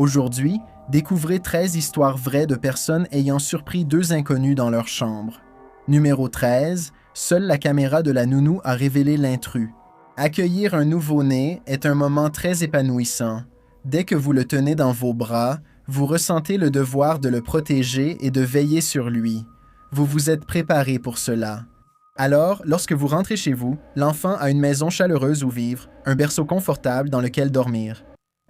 Aujourd'hui, découvrez 13 histoires vraies de personnes ayant surpris deux inconnus dans leur chambre. Numéro 13, seule la caméra de la nounou a révélé l'intrus. Accueillir un nouveau-né est un moment très épanouissant. Dès que vous le tenez dans vos bras, vous ressentez le devoir de le protéger et de veiller sur lui. Vous vous êtes préparé pour cela. Alors, lorsque vous rentrez chez vous, l'enfant a une maison chaleureuse où vivre, un berceau confortable dans lequel dormir.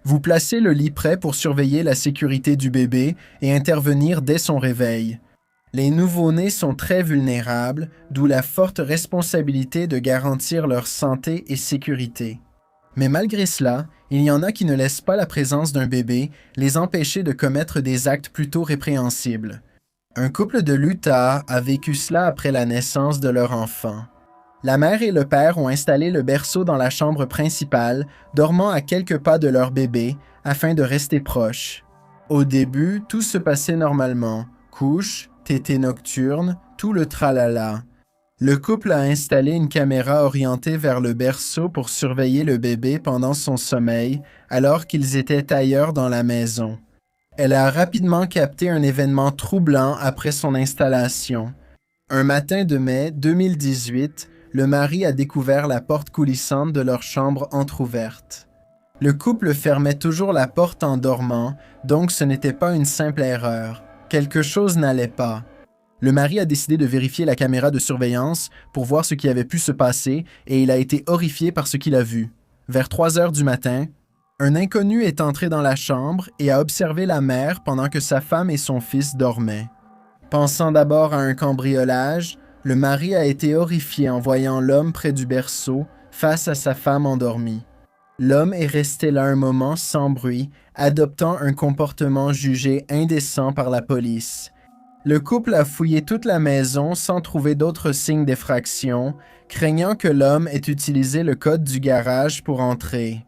Vous placez le lit prêt pour surveiller la sécurité du bébé et intervenir dès son réveil. Les nouveau-nés sont très vulnérables, d'où la forte responsabilité de garantir leur santé et sécurité. Mais malgré cela, il y en a qui ne laissent pas la présence d'un bébé les empêcher de commettre des actes plutôt répréhensibles. Un couple de l'Utah a vécu cela après la naissance de leur enfant. La mère et le père ont installé le berceau dans la chambre principale, dormant à quelques pas de leur bébé, afin de rester proches. Au début, tout se passait normalement. Couche, tétée nocturne, tout le tralala. Le couple a installé une caméra orientée vers le berceau pour surveiller le bébé pendant son sommeil, alors qu'ils étaient ailleurs dans la maison. Elle a rapidement capté un événement troublant après son installation. Un matin de mai 2018, le mari a découvert la porte coulissante de leur chambre entr'ouverte. Le couple fermait toujours la porte en dormant, donc ce n'était pas une simple erreur. Quelque chose n'allait pas. Le mari a décidé de vérifier la caméra de surveillance pour voir ce qui avait pu se passer et il a été horrifié par ce qu'il a vu. Vers 3 heures du matin, un inconnu est entré dans la chambre et a observé la mère pendant que sa femme et son fils dormaient. Pensant d'abord à un cambriolage, le mari a été horrifié en voyant l'homme près du berceau face à sa femme endormie. L'homme est resté là un moment sans bruit, adoptant un comportement jugé indécent par la police. Le couple a fouillé toute la maison sans trouver d'autres signes d'effraction, craignant que l'homme ait utilisé le code du garage pour entrer.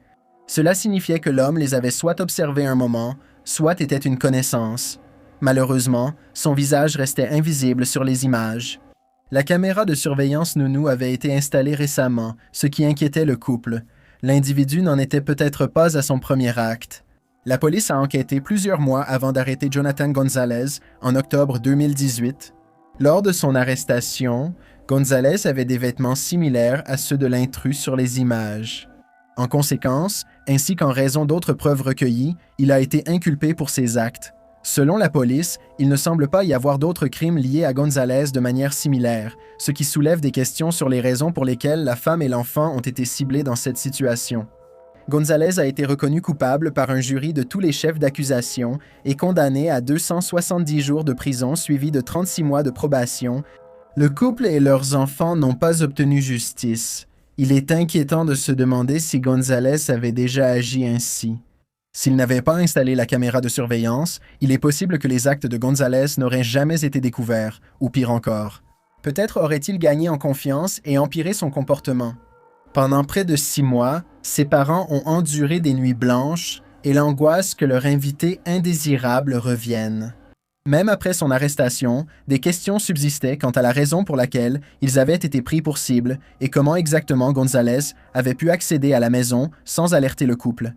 Cela signifiait que l'homme les avait soit observés un moment, soit était une connaissance. Malheureusement, son visage restait invisible sur les images. La caméra de surveillance nounou avait été installée récemment, ce qui inquiétait le couple. L'individu n'en était peut-être pas à son premier acte. La police a enquêté plusieurs mois avant d'arrêter Jonathan Gonzalez en octobre 2018. Lors de son arrestation, Gonzalez avait des vêtements similaires à ceux de l'intrus sur les images. En conséquence, ainsi qu'en raison d'autres preuves recueillies, il a été inculpé pour ses actes. Selon la police, il ne semble pas y avoir d'autres crimes liés à Gonzalez de manière similaire, ce qui soulève des questions sur les raisons pour lesquelles la femme et l'enfant ont été ciblés dans cette situation. Gonzalez a été reconnu coupable par un jury de tous les chefs d'accusation et condamné à 270 jours de prison suivis de 36 mois de probation. Le couple et leurs enfants n'ont pas obtenu justice. Il est inquiétant de se demander si Gonzalez avait déjà agi ainsi. S'il n'avait pas installé la caméra de surveillance, il est possible que les actes de Gonzalez n'auraient jamais été découverts, ou pire encore. Peut-être aurait-il gagné en confiance et empiré son comportement. Pendant près de 6 mois, ses parents ont enduré des nuits blanches et l'angoisse que leur invité indésirable revienne. Même après son arrestation, des questions subsistaient quant à la raison pour laquelle ils avaient été pris pour cible et comment exactement Gonzalez avait pu accéder à la maison sans alerter le couple.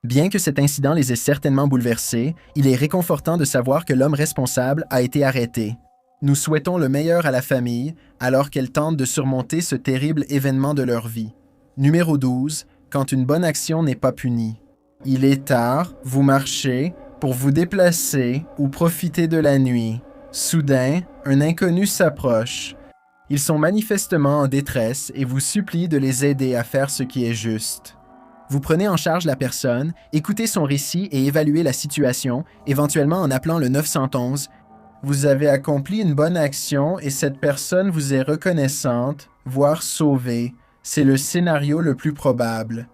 Bien que cet incident les ait certainement bouleversés, il est réconfortant de savoir que l'homme responsable a été arrêté. Nous souhaitons le meilleur à la famille alors qu'elle tente de surmonter ce terrible événement de leur vie. Numéro 12, quand une bonne action n'est pas punie. Il est tard, vous marchez, pour vous déplacer ou profiter de la nuit. Soudain, un inconnu s'approche. Ils sont manifestement en détresse et vous supplient de les aider à faire ce qui est juste. Vous prenez en charge la personne, écoutez son récit et évaluez la situation, éventuellement en appelant le 911. Vous avez accompli une bonne action et cette personne vous est reconnaissante, voire sauvée. C'est le scénario le plus probable.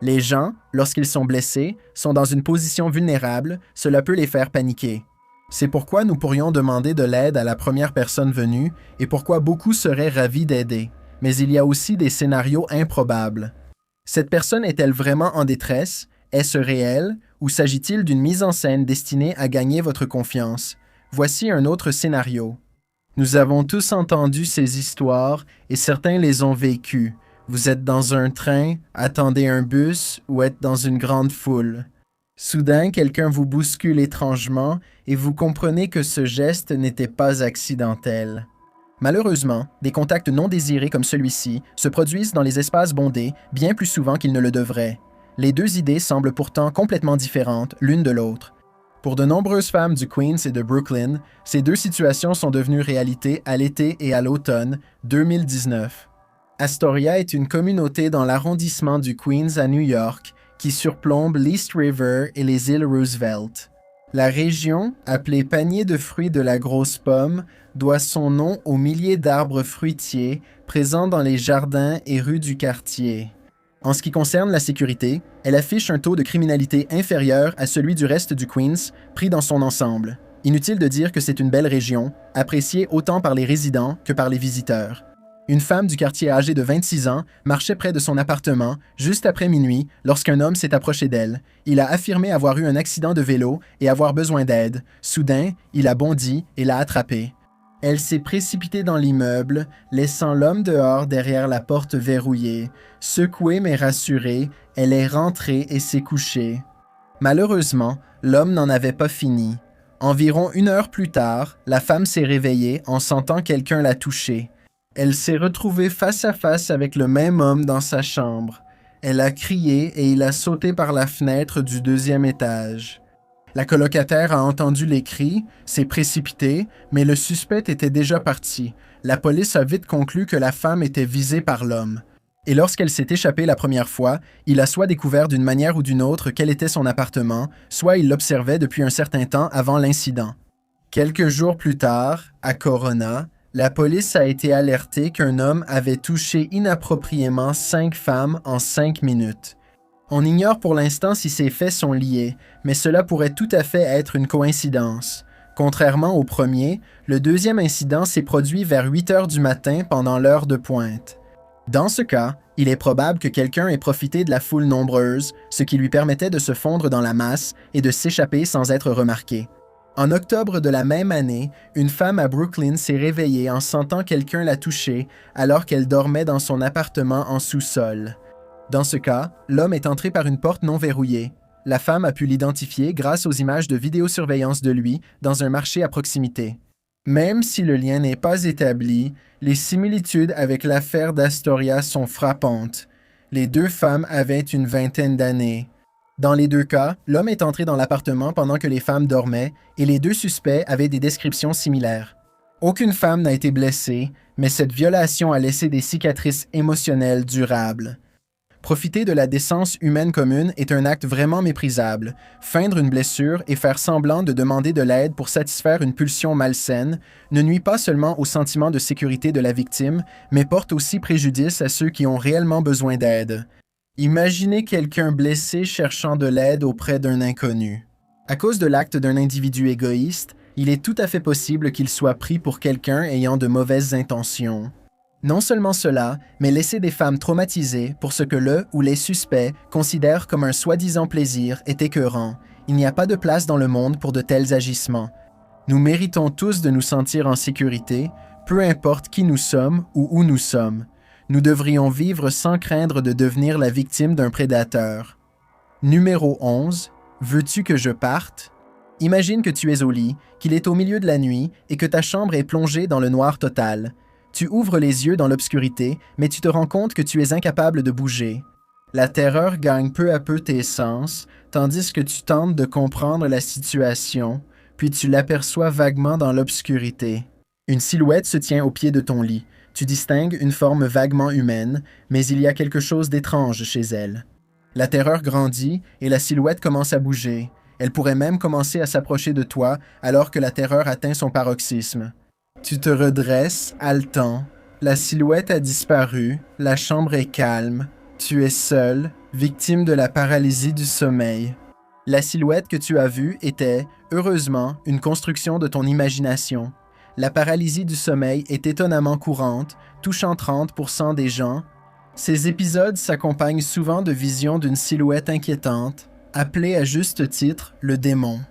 Les gens, lorsqu'ils sont blessés, sont dans une position vulnérable, cela peut les faire paniquer. C'est pourquoi nous pourrions demander de l'aide à la première personne venue et pourquoi beaucoup seraient ravis d'aider. Mais il y a aussi des scénarios improbables. Cette personne est-elle vraiment en détresse? Est-ce réel? Ou s'agit-il d'une mise en scène destinée à gagner votre confiance? Voici un autre scénario. Nous avons tous entendu ces histoires et certains les ont vécues. Vous êtes dans un train, attendez un bus ou êtes dans une grande foule. Soudain, quelqu'un vous bouscule étrangement et vous comprenez que ce geste n'était pas accidentel. Malheureusement, des contacts non désirés comme celui-ci se produisent dans les espaces bondés bien plus souvent qu'ils ne le devraient. Les deux idées semblent pourtant complètement différentes l'une de l'autre. Pour de nombreuses femmes du Queens et de Brooklyn, ces deux situations sont devenues réalité à l'été et à l'automne 2019. Astoria est une communauté dans l'arrondissement du Queens à New York qui surplombe l'East River et les îles Roosevelt. La région, appelée panier de fruits de la grosse pomme, doit son nom aux milliers d'arbres fruitiers présents dans les jardins et rues du quartier. En ce qui concerne la sécurité, elle affiche un taux de criminalité inférieur à celui du reste du Queens, pris dans son ensemble. Inutile de dire que c'est une belle région, appréciée autant par les résidents que par les visiteurs. Une femme du quartier âgée de 26 ans marchait près de son appartement juste après minuit lorsqu'un homme s'est approché d'elle. Il a affirmé avoir eu un accident de vélo et avoir besoin d'aide. Soudain, il a bondi et l'a attrapée. Elle s'est précipitée dans l'immeuble, laissant l'homme dehors derrière la porte verrouillée. Secouée mais rassurée, elle est rentrée et s'est couchée. Malheureusement, l'homme n'en avait pas fini. Environ 1 heure plus tard, la femme s'est réveillée en sentant quelqu'un la toucher. Elle s'est retrouvée face à face avec le même homme dans sa chambre. Elle a crié et il a sauté par la fenêtre du 2e étage. La colocataire a entendu les cris, s'est précipitée, mais le suspect était déjà parti. La police a vite conclu que la femme était visée par l'homme. Et lorsqu'elle s'est échappée la première fois, il a soit découvert d'une manière ou d'une autre quel était son appartement, soit il l'observait depuis un certain temps avant l'incident. Quelques jours plus tard, à Corona, la police a été alertée qu'un homme avait touché inappropriément 5 femmes en 5 minutes. On ignore pour l'instant si ces faits sont liés, mais cela pourrait tout à fait être une coïncidence. Contrairement au premier, le deuxième incident s'est produit vers 8 heures du matin pendant l'heure de pointe. Dans ce cas, il est probable que quelqu'un ait profité de la foule nombreuse, ce qui lui permettait de se fondre dans la masse et de s'échapper sans être remarqué. En octobre de la même année, une femme à Brooklyn s'est réveillée en sentant quelqu'un la toucher alors qu'elle dormait dans son appartement en sous-sol. Dans ce cas, l'homme est entré par une porte non verrouillée. La femme a pu l'identifier grâce aux images de vidéosurveillance de lui dans un marché à proximité. Même si le lien n'est pas établi, les similitudes avec l'affaire d'Astoria sont frappantes. Les deux femmes avaient une vingtaine d'années. Dans les deux cas, l'homme est entré dans l'appartement pendant que les femmes dormaient et les deux suspects avaient des descriptions similaires. Aucune femme n'a été blessée, mais cette violation a laissé des cicatrices émotionnelles durables. Profiter de la décence humaine commune est un acte vraiment méprisable. Feindre une blessure et faire semblant de demander de l'aide pour satisfaire une pulsion malsaine ne nuit pas seulement au sentiment de sécurité de la victime, mais porte aussi préjudice à ceux qui ont réellement besoin d'aide. Imaginez quelqu'un blessé cherchant de l'aide auprès d'un inconnu. À cause de l'acte d'un individu égoïste, il est tout à fait possible qu'il soit pris pour quelqu'un ayant de mauvaises intentions. Non seulement cela, mais laisser des femmes traumatisées pour ce que le ou les suspects considèrent comme un soi-disant plaisir est écœurant. Il n'y a pas de place dans le monde pour de tels agissements. Nous méritons tous de nous sentir en sécurité, peu importe qui nous sommes ou où nous sommes. Nous devrions vivre sans craindre de devenir la victime d'un prédateur. Numéro 11. Veux-tu que je parte? Imagine que tu es au lit, qu'il est au milieu de la nuit et que ta chambre est plongée dans le noir total. Tu ouvres les yeux dans l'obscurité, mais tu te rends compte que tu es incapable de bouger. La terreur gagne peu à peu tes sens, tandis que tu tentes de comprendre la situation, puis tu l'aperçois vaguement dans l'obscurité. Une silhouette se tient au pied de ton lit. Tu distingues une forme vaguement humaine, mais il y a quelque chose d'étrange chez elle. La terreur grandit et la silhouette commence à bouger. Elle pourrait même commencer à s'approcher de toi alors que la terreur atteint son paroxysme. Tu te redresses, haletant. La silhouette a disparu, la chambre est calme. Tu es seul, victime de la paralysie du sommeil. La silhouette que tu as vue était, heureusement, une construction de ton imagination. La paralysie du sommeil est étonnamment courante, touchant 30% des gens. Ces épisodes s'accompagnent souvent de visions d'une silhouette inquiétante, appelée à juste titre le démon.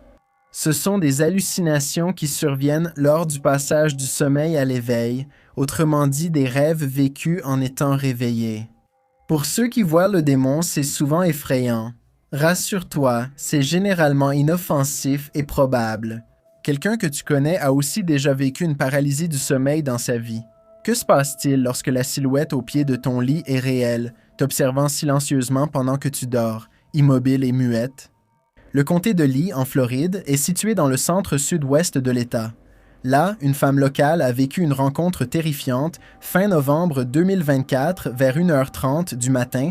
Ce sont des hallucinations qui surviennent lors du passage du sommeil à l'éveil, autrement dit des rêves vécus en étant réveillés. Pour ceux qui voient le démon, c'est souvent effrayant. Rassure-toi, c'est généralement inoffensif et probable. Quelqu'un que tu connais a aussi déjà vécu une paralysie du sommeil dans sa vie. Que se passe-t-il lorsque la silhouette au pied de ton lit est réelle, t'observant silencieusement pendant que tu dors, immobile et muette? Le comté de Lee, en Floride, est situé dans le centre-sud-ouest de l'État. Là, une femme locale a vécu une rencontre terrifiante fin novembre 2024 vers 1h30 du matin.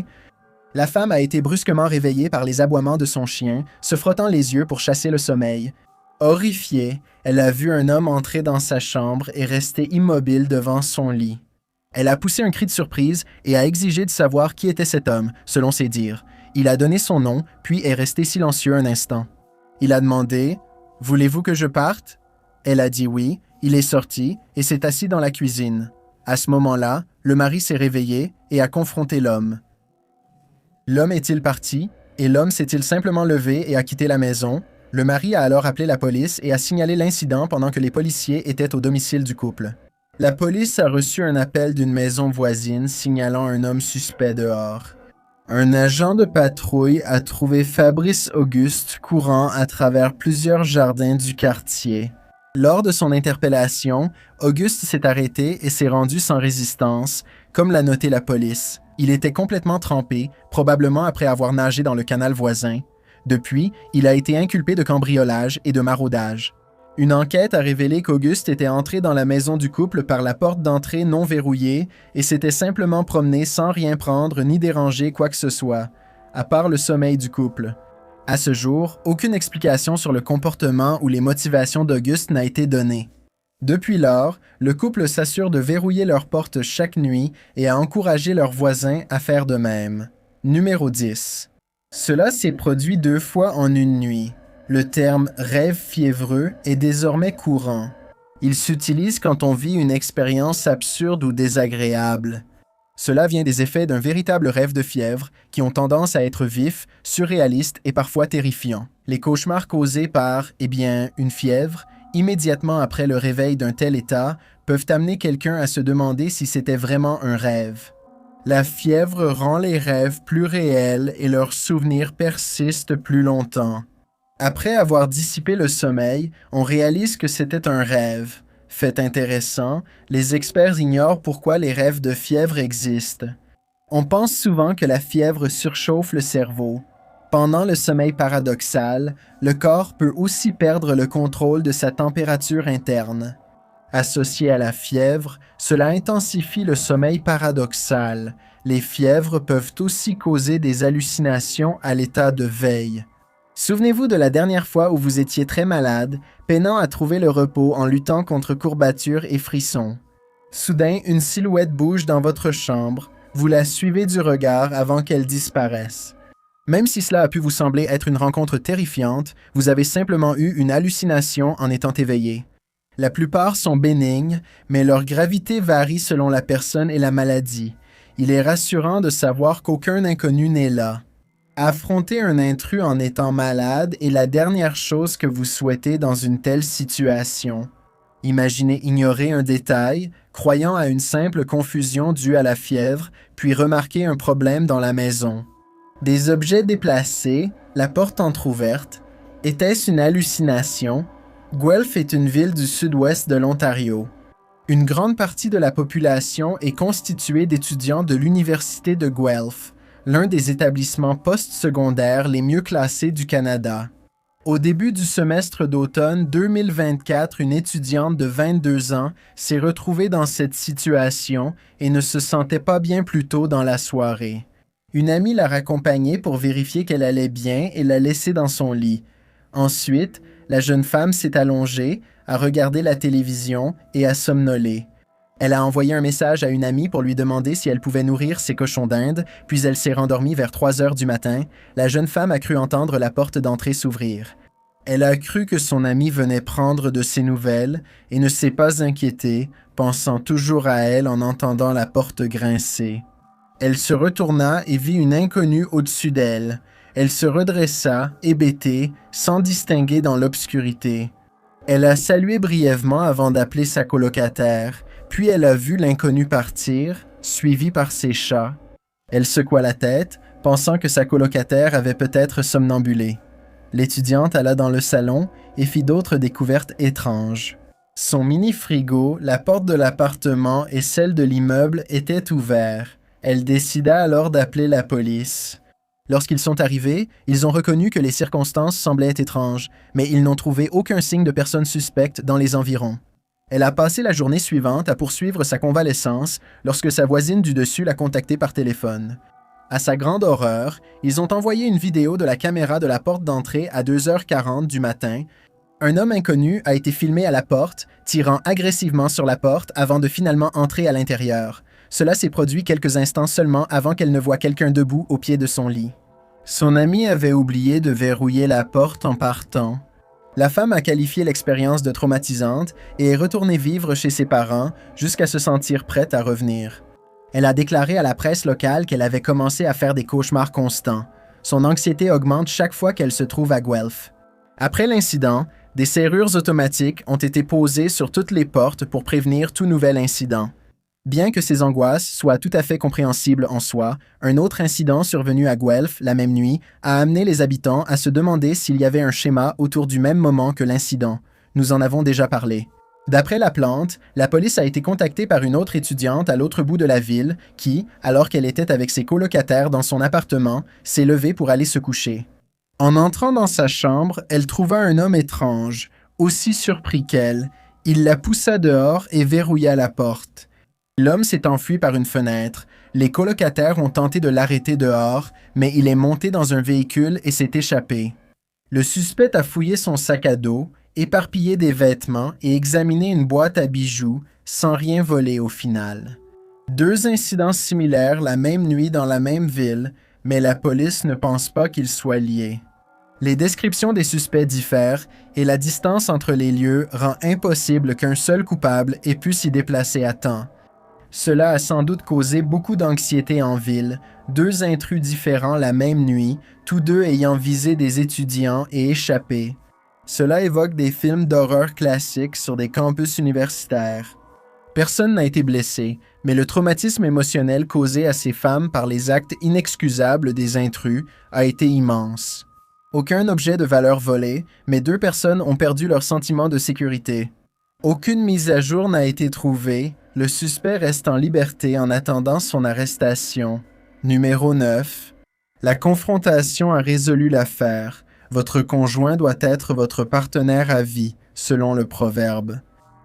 La femme a été brusquement réveillée par les aboiements de son chien, se frottant les yeux pour chasser le sommeil. Horrifiée, elle a vu un homme entrer dans sa chambre et rester immobile devant son lit. Elle a poussé un cri de surprise et a exigé de savoir qui était cet homme, selon ses dires. Il a donné son nom, puis est resté silencieux un instant. Il a demandé « Voulez-vous que je parte ?» Elle a dit oui, il est sorti et s'est assis dans la cuisine. À ce moment-là, le mari s'est réveillé et a confronté l'homme. L'homme est-il parti et l'homme s'est-il simplement levé et a quitté la maison? Le mari a alors appelé la police et a signalé l'incident pendant que les policiers étaient au domicile du couple. La police a reçu un appel d'une maison voisine signalant un homme suspect dehors. Un agent de patrouille a trouvé Fabrice Auguste courant à travers plusieurs jardins du quartier. Lors de son interpellation, Auguste s'est arrêté et s'est rendu sans résistance, comme l'a noté la police. Il était complètement trempé, probablement après avoir nagé dans le canal voisin. Depuis, il a été inculpé de cambriolage et de maraudage. Une enquête a révélé qu'Auguste était entré dans la maison du couple par la porte d'entrée non verrouillée et s'était simplement promené sans rien prendre ni déranger quoi que ce soit, à part le sommeil du couple. À ce jour, aucune explication sur le comportement ou les motivations d'Auguste n'a été donnée. Depuis lors, le couple s'assure de verrouiller leurs portes chaque nuit et a encouragé leurs voisins à faire de même. Numéro 10. Cela s'est produit 2 fois en une nuit. Le terme « rêve fiévreux » est désormais courant. Il s'utilise quand on vit une expérience absurde ou désagréable. Cela vient des effets d'un véritable rêve de fièvre qui ont tendance à être vifs, surréalistes et parfois terrifiants. Les cauchemars causés par, une fièvre, immédiatement après le réveil d'un tel état, peuvent amener quelqu'un à se demander si c'était vraiment un rêve. La fièvre rend les rêves plus réels et leurs souvenirs persistent plus longtemps. Après avoir dissipé le sommeil, on réalise que c'était un rêve. Fait intéressant, les experts ignorent pourquoi les rêves de fièvre existent. On pense souvent que la fièvre surchauffe le cerveau. Pendant le sommeil paradoxal, le corps peut aussi perdre le contrôle de sa température interne. Associé à la fièvre, cela intensifie le sommeil paradoxal. Les fièvres peuvent aussi causer des hallucinations à l'état de veille. Souvenez-vous de la dernière fois où vous étiez très malade, peinant à trouver le repos en luttant contre courbatures et frissons. Soudain, une silhouette bouge dans votre chambre, vous la suivez du regard avant qu'elle disparaisse. Même si cela a pu vous sembler être une rencontre terrifiante, vous avez simplement eu une hallucination en étant éveillé. La plupart sont bénignes, mais leur gravité varie selon la personne et la maladie. Il est rassurant de savoir qu'aucun inconnu n'est là. Affronter un intrus en étant malade est la dernière chose que vous souhaitez dans une telle situation. Imaginez ignorer un détail, croyant à une simple confusion due à la fièvre, puis remarquer un problème dans la maison. Des objets déplacés, la porte entr'ouverte. Était-ce une hallucination? Guelph est une ville du sud-ouest de l'Ontario. Une grande partie de la population est constituée d'étudiants de l'Université de Guelph, l'un des établissements postsecondaires les mieux classés du Canada. Au début du semestre d'automne 2024, une étudiante de 22 ans s'est retrouvée dans cette situation et ne se sentait pas bien plus tôt dans la soirée. Une amie l'a raccompagnée pour vérifier qu'elle allait bien et l'a laissée dans son lit. Ensuite, la jeune femme s'est allongée, a regardé la télévision et a somnolé. Elle a envoyé un message à une amie pour lui demander si elle pouvait nourrir ses cochons d'Inde, puis elle s'est rendormie vers 3 heures du matin. La jeune femme a cru entendre la porte d'entrée s'ouvrir. Elle a cru que son amie venait prendre de ses nouvelles et ne s'est pas inquiétée, pensant toujours à elle en entendant la porte grincer. Elle se retourna et vit une inconnue au-dessus d'elle. Elle se redressa, hébétée, sans distinguer dans l'obscurité. Elle a salué brièvement avant d'appeler sa colocataire. Puis elle a vu l'inconnu partir, suivi par ses chats. Elle secoua la tête, pensant que sa colocataire avait peut-être somnambulé. L'étudiante alla dans le salon et fit d'autres découvertes étranges. Son mini-frigo, la porte de l'appartement et celle de l'immeuble étaient ouverts. Elle décida alors d'appeler la police. Lorsqu'ils sont arrivés, ils ont reconnu que les circonstances semblaient étranges, mais ils n'ont trouvé aucun signe de personne suspecte dans les environs. Elle a passé la journée suivante à poursuivre sa convalescence lorsque sa voisine du dessus l'a contactée par téléphone. À sa grande horreur, ils ont envoyé une vidéo de la caméra de la porte d'entrée à 2h40 du matin. Un homme inconnu a été filmé à la porte, tirant agressivement sur la porte avant de finalement entrer à l'intérieur. Cela s'est produit quelques instants seulement avant qu'elle ne voie quelqu'un debout au pied de son lit. Son ami avait oublié de verrouiller la porte en partant. La femme a qualifié l'expérience de traumatisante et est retournée vivre chez ses parents jusqu'à se sentir prête à revenir. Elle a déclaré à la presse locale qu'elle avait commencé à faire des cauchemars constants. Son anxiété augmente chaque fois qu'elle se trouve à Guelph. Après l'incident, des serrures automatiques ont été posées sur toutes les portes pour prévenir tout nouvel incident. Bien que ces angoisses soient tout à fait compréhensibles en soi, un autre incident survenu à Guelph la même nuit a amené les habitants à se demander s'il y avait un schéma autour du même moment que l'incident. Nous en avons déjà parlé. D'après la plante, la police a été contactée par une autre étudiante à l'autre bout de la ville qui, alors qu'elle était avec ses colocataires dans son appartement, s'est levée pour aller se coucher. En entrant dans sa chambre, elle trouva un homme étrange, aussi surpris qu'elle. Il la poussa dehors et verrouilla la porte. L'homme s'est enfui par une fenêtre. Les colocataires ont tenté de l'arrêter dehors, mais il est monté dans un véhicule et s'est échappé. Le suspect a fouillé son sac à dos, éparpillé des vêtements et examiné une boîte à bijoux, sans rien voler au final. 2 incidents similaires la même nuit dans la même ville, mais la police ne pense pas qu'ils soient liés. Les descriptions des suspects diffèrent et la distance entre les lieux rend impossible qu'un seul coupable ait pu s'y déplacer à temps. Cela a sans doute causé beaucoup d'anxiété en ville, 2 intrus différents la même nuit, tous 2 ayant visé des étudiants et échappé. Cela évoque des films d'horreur classiques sur des campus universitaires. Personne n'a été blessé, mais le traumatisme émotionnel causé à ces femmes par les actes inexcusables des intrus a été immense. Aucun objet de valeur volé, mais 2 personnes ont perdu leur sentiment de sécurité. Aucune mise à jour n'a été trouvée. Le suspect reste en liberté en attendant son arrestation. Numéro 9. La confrontation a résolu l'affaire. Votre conjoint doit être votre partenaire à vie, selon le proverbe.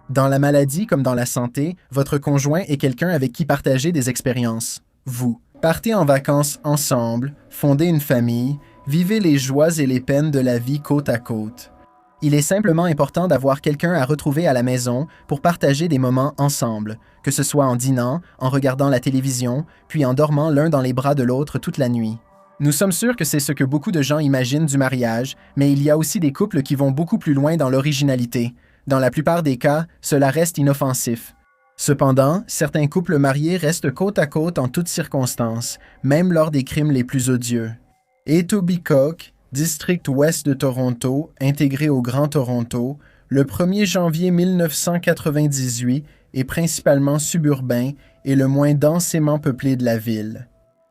Dans la maladie comme dans la santé, votre conjoint est quelqu'un avec qui partager des expériences. Vous. Partez en vacances ensemble, fondez une famille, vivez les joies et les peines de la vie côte à côte. Il est simplement important d'avoir quelqu'un à retrouver à la maison pour partager des moments ensemble, que ce soit en dînant, en regardant la télévision, puis en dormant l'un dans les bras de l'autre toute la nuit. Nous sommes sûrs que c'est ce que beaucoup de gens imaginent du mariage, mais il y a aussi des couples qui vont beaucoup plus loin dans l'originalité. Dans la plupart des cas, cela reste inoffensif. Cependant, certains couples mariés restent côte à côte en toutes circonstances, même lors des crimes les plus odieux. Etobicoke, district ouest de Toronto, intégré au Grand Toronto, le 1er janvier 1998 est principalement suburbain et le moins densément peuplé de la ville.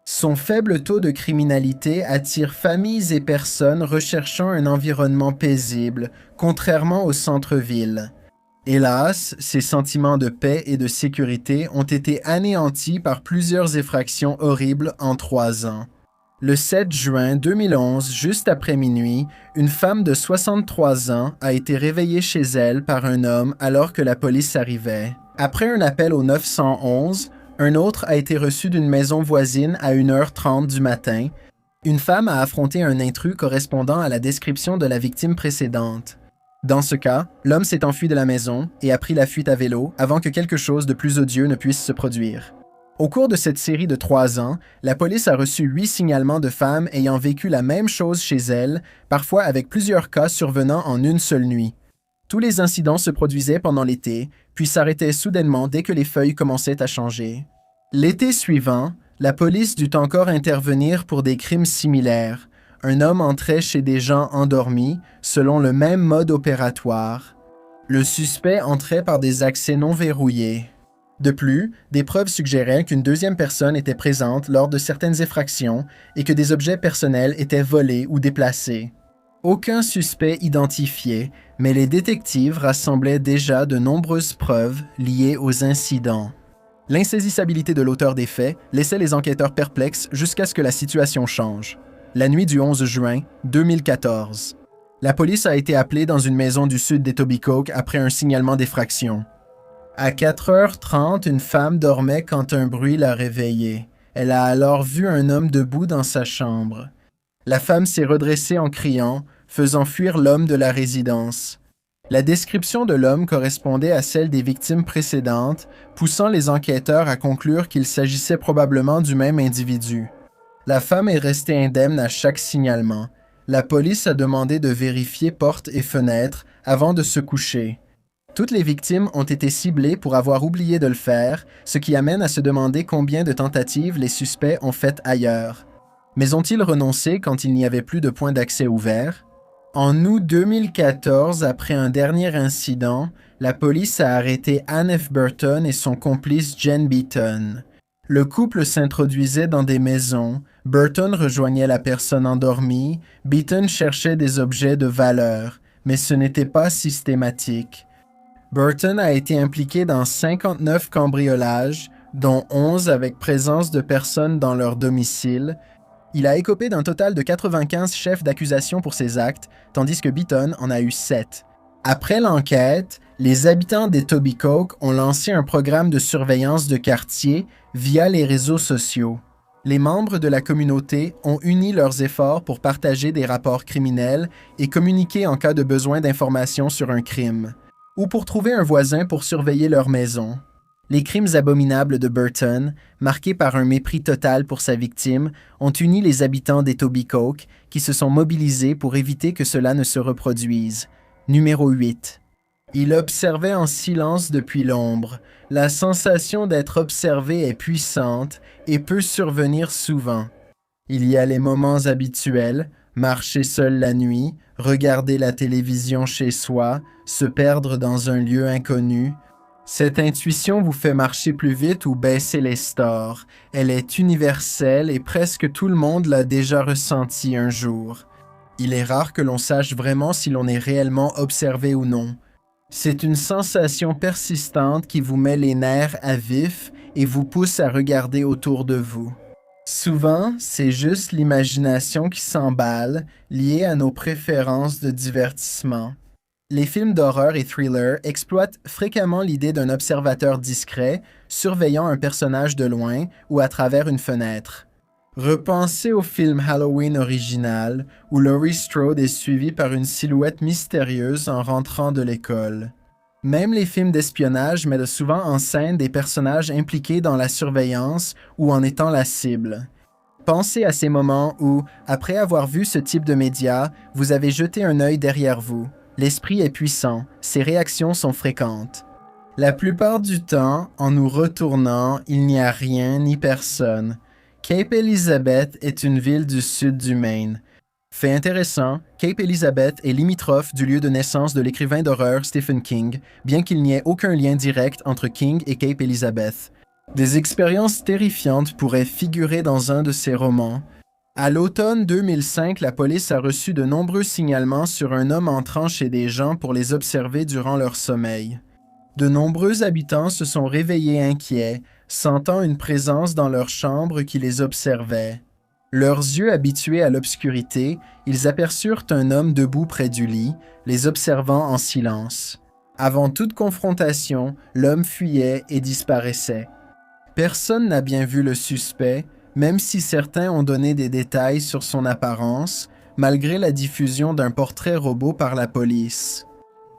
Son faible taux de criminalité attire familles et personnes recherchant un environnement paisible, contrairement au centre-ville. Hélas, ces sentiments de paix et de sécurité ont été anéantis par plusieurs effractions horribles en 3 ans. Le 7 juin 2011, juste après minuit, une femme de 63 ans a été réveillée chez elle par un homme alors que la police arrivait. Après un appel au 911, un autre a été reçu d'une maison voisine à 1h30 du matin. Une femme a affronté un intrus correspondant à la description de la victime précédente. Dans ce cas, l'homme s'est enfui de la maison et a pris la fuite à vélo avant que quelque chose de plus odieux ne puisse se produire. Au cours de cette série de 3 ans, la police a reçu 8 signalements de femmes ayant vécu la même chose chez elles, parfois avec plusieurs cas survenant en une seule nuit. Tous les incidents se produisaient pendant l'été, puis s'arrêtaient soudainement dès que les feuilles commençaient à changer. L'été suivant, la police dut encore intervenir pour des crimes similaires. Un homme entrait chez des gens endormis, selon le même mode opératoire. Le suspect entrait par des accès non verrouillés. De plus, des preuves suggéraient qu'une deuxième personne était présente lors de certaines effractions et que des objets personnels étaient volés ou déplacés. Aucun suspect identifié, mais les détectives rassemblaient déjà de nombreuses preuves liées aux incidents. L'insaisissabilité de l'auteur des faits laissait les enquêteurs perplexes jusqu'à ce que la situation change. La nuit du 11 juin 2014. La police a été appelée dans une maison du sud d'Etobicoke après un signalement d'effraction. À 4h30, une femme dormait quand un bruit l'a réveillée. Elle a alors vu un homme debout dans sa chambre. La femme s'est redressée en criant, faisant fuir l'homme de la résidence. La description de l'homme correspondait à celle des victimes précédentes, poussant les enquêteurs à conclure qu'il s'agissait probablement du même individu. La femme est restée indemne à chaque signalement. La police a demandé de vérifier portes et fenêtres avant de se coucher. Toutes les victimes ont été ciblées pour avoir oublié de le faire, ce qui amène à se demander combien de tentatives les suspects ont faites ailleurs. Mais ont-ils renoncé quand il n'y avait plus de points d'accès ouverts? En août 2014, après un dernier incident, la police a arrêté Anne F. Burton et son complice Jen Beaton. Le couple s'introduisait dans des maisons, Burton rejoignait la personne endormie, Beaton cherchait des objets de valeur, mais ce n'était pas systématique. Burton a été impliqué dans 59 cambriolages, dont 11 avec présence de personnes dans leur domicile. Il a écopé d'un total de 95 chefs d'accusation pour ses actes, tandis que Beaton en a eu 7. Après l'enquête, les habitants d'Etobicoke ont lancé un programme de surveillance de quartier via les réseaux sociaux. Les membres de la communauté ont uni leurs efforts pour partager des rapports criminels et communiquer en cas de besoin d'informations sur un crime, ou pour trouver un voisin pour surveiller leur maison. Les crimes abominables de Burton, marqués par un mépris total pour sa victime, ont uni les habitants d'Etobicoke qui se sont mobilisés pour éviter que cela ne se reproduise. Numéro 8. Il observait en silence depuis l'ombre. La sensation d'être observé est puissante et peut survenir souvent. Il y a les moments habituels, marcher seul la nuit, regarder la télévision chez soi, se perdre dans un lieu inconnu. Cette intuition vous fait marcher plus vite ou baisser les stores. Elle est universelle et presque tout le monde l'a déjà ressenti un jour. Il est rare que l'on sache vraiment si l'on est réellement observé ou non. C'est une sensation persistante qui vous met les nerfs à vif et vous pousse à regarder autour de vous. Souvent, c'est juste l'imagination qui s'emballe, liée à nos préférences de divertissement. Les films d'horreur et thrillers exploitent fréquemment l'idée d'un observateur discret, surveillant un personnage de loin ou à travers une fenêtre. Repensez au film Halloween original, où Laurie Strode est suivie par une silhouette mystérieuse en rentrant de l'école. Même les films d'espionnage mettent souvent en scène des personnages impliqués dans la surveillance ou en étant la cible. Pensez à ces moments où, après avoir vu ce type de médias, vous avez jeté un œil derrière vous. L'esprit est puissant, ses réactions sont fréquentes. La plupart du temps, en nous retournant, il n'y a rien ni personne. Cape Elizabeth est une ville du sud du Maine. Fait intéressant, Cape Elizabeth est limitrophe du lieu de naissance de l'écrivain d'horreur Stephen King, bien qu'il n'y ait aucun lien direct entre King et Cape Elizabeth. Des expériences terrifiantes pourraient figurer dans un de ses romans. À l'automne 2005, la police a reçu de nombreux signalements sur un homme entrant chez des gens pour les observer durant leur sommeil. De nombreux habitants se sont réveillés inquiets, sentant une présence dans leur chambre qui les observait. Leurs yeux habitués à l'obscurité, ils aperçurent un homme debout près du lit, les observant en silence. Avant toute confrontation, l'homme fuyait et disparaissait. Personne n'a bien vu le suspect, même si certains ont donné des détails sur son apparence, malgré la diffusion d'un portrait robot par la police.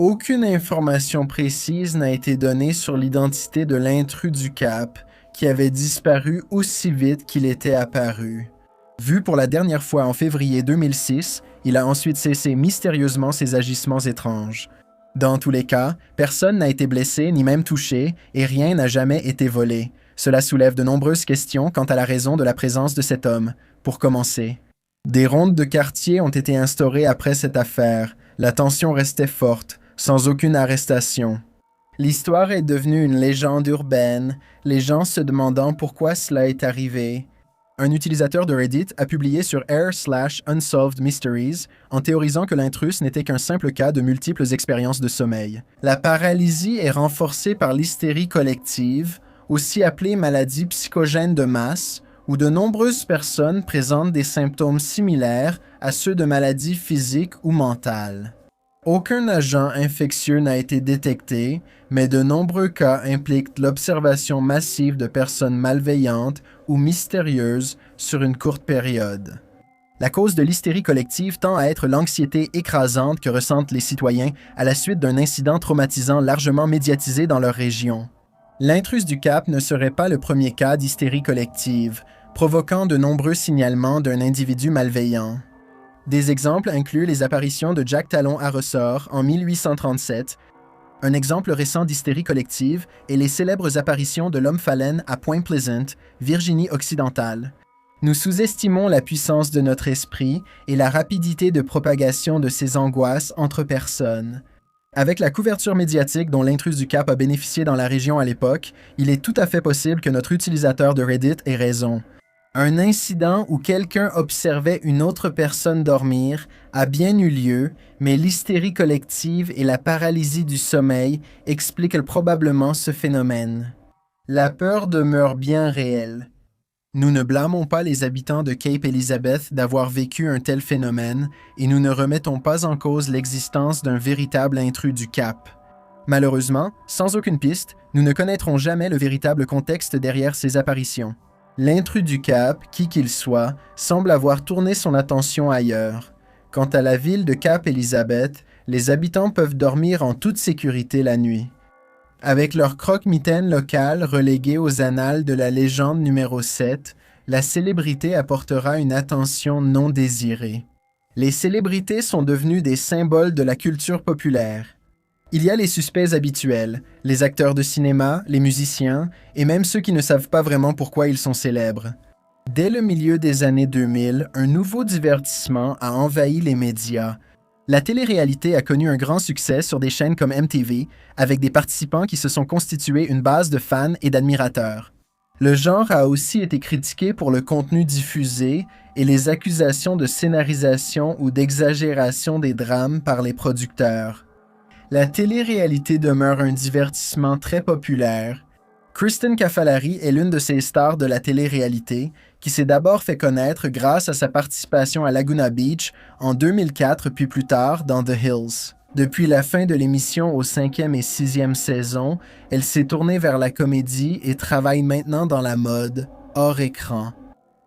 Aucune information précise n'a été donnée sur l'identité de l'intrus du Cap, qui avait disparu aussi vite qu'il était apparu. Vu pour la dernière fois en février 2006, il a ensuite cessé mystérieusement ses agissements étranges. Dans tous les cas, personne n'a été blessé ni même touché et rien n'a jamais été volé. Cela soulève de nombreuses questions quant à la raison de la présence de cet homme. Pour commencer, des rondes de quartier ont été instaurées après cette affaire. La tension restait forte, sans aucune arrestation. L'histoire est devenue une légende urbaine, les gens se demandant pourquoi cela est arrivé. Un utilisateur de Reddit a publié sur r/Unsolved Mysteries en théorisant que l'intrus n'était qu'un simple cas de multiples expériences de sommeil. La paralysie est renforcée par l'hystérie collective, aussi appelée maladie psychogène de masse, où de nombreuses personnes présentent des symptômes similaires à ceux de maladies physiques ou mentales. Aucun agent infectieux n'a été détecté, mais de nombreux cas impliquent l'observation massive de personnes malveillantes ou mystérieuses sur une courte période. La cause de l'hystérie collective tend à être l'anxiété écrasante que ressentent les citoyens à la suite d'un incident traumatisant largement médiatisé dans leur région. L'intrus du Cap ne serait pas le premier cas d'hystérie collective, provoquant de nombreux signalements d'un individu malveillant. Des exemples incluent les apparitions de Jack Talon à ressort en 1837, un exemple récent d'hystérie collective est les célèbres apparitions de l'homme phalène à Point Pleasant, Virginie occidentale. Nous sous-estimons la puissance de notre esprit et la rapidité de propagation de ces angoisses entre personnes. Avec la couverture médiatique dont l'intrus du Cap a bénéficié dans la région à l'époque, il est tout à fait possible que notre utilisateur de Reddit ait raison. Un incident où quelqu'un observait une autre personne dormir a bien eu lieu, mais l'hystérie collective et la paralysie du sommeil expliquent probablement ce phénomène. La peur demeure bien réelle. Nous ne blâmons pas les habitants de Cape Elizabeth d'avoir vécu un tel phénomène et nous ne remettons pas en cause l'existence d'un véritable intrus du Cap. Malheureusement, sans aucune piste, nous ne connaîtrons jamais le véritable contexte derrière ces apparitions. L'intrus du Cap, qui qu'il soit, semble avoir tourné son attention ailleurs. Quant à la ville de Cape Elizabeth, les habitants peuvent dormir en toute sécurité la nuit. Avec leur croque-mitaine locale reléguée aux annales de la légende numéro 7, la célébrité apportera une attention non désirée. Les célébrités sont devenues des symboles de la culture populaire. Il y a les suspects habituels, les acteurs de cinéma, les musiciens, et même ceux qui ne savent pas vraiment pourquoi ils sont célèbres. Dès le milieu des années 2000, un nouveau divertissement a envahi les médias. La télé-réalité a connu un grand succès sur des chaînes comme MTV, avec des participants qui se sont constitués une base de fans et d'admirateurs. Le genre a aussi été critiqué pour le contenu diffusé et les accusations de scénarisation ou d'exagération des drames par les producteurs. La télé-réalité demeure un divertissement très populaire. Kristin Cavallari est l'une de ces stars de la télé-réalité, qui s'est d'abord fait connaître grâce à sa participation à Laguna Beach en 2004 puis plus tard dans The Hills. Depuis la fin de l'émission aux 5e et 6e saisons, elle s'est tournée vers la comédie et travaille maintenant dans la mode, hors écran.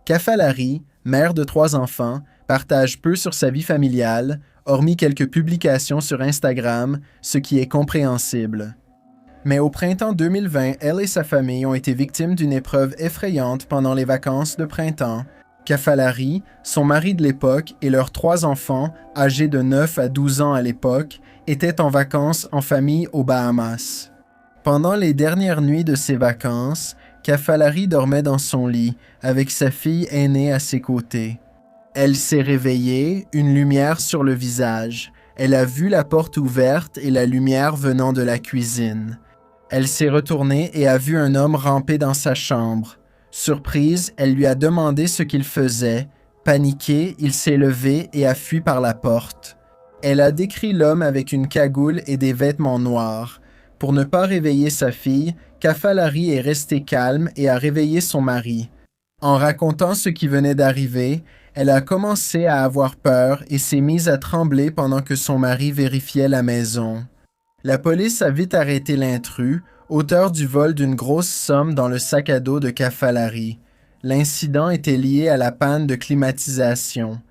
Cavallari, mère de 3 enfants, partage peu sur sa vie familiale, hormis quelques publications sur Instagram, ce qui est compréhensible. Mais au printemps 2020, elle et sa famille ont été victimes d'une épreuve effrayante pendant les vacances de printemps. Cavallari, son mari de l'époque et leurs 3 enfants, âgés de 9 à 12 ans à l'époque, étaient en vacances en famille aux Bahamas. Pendant les dernières nuits de ses vacances, Cavallari dormait dans son lit, avec sa fille aînée à ses côtés. Elle s'est réveillée, une lumière sur le visage. Elle a vu la porte ouverte et la lumière venant de la cuisine. Elle s'est retournée et a vu un homme ramper dans sa chambre. Surprise, elle lui a demandé ce qu'il faisait. Paniqué, il s'est levé et a fui par la porte. Elle a décrit l'homme avec une cagoule et des vêtements noirs. Pour ne pas réveiller sa fille, Cavallari est restée calme et a réveillé son mari. En racontant ce qui venait d'arriver, elle a commencé à avoir peur et s'est mise à trembler pendant que son mari vérifiait la maison. La police a vite arrêté l'intrus, auteur du vol d'une grosse somme dans le sac à dos de Cavallari. L'incident était lié à la panne de climatisation.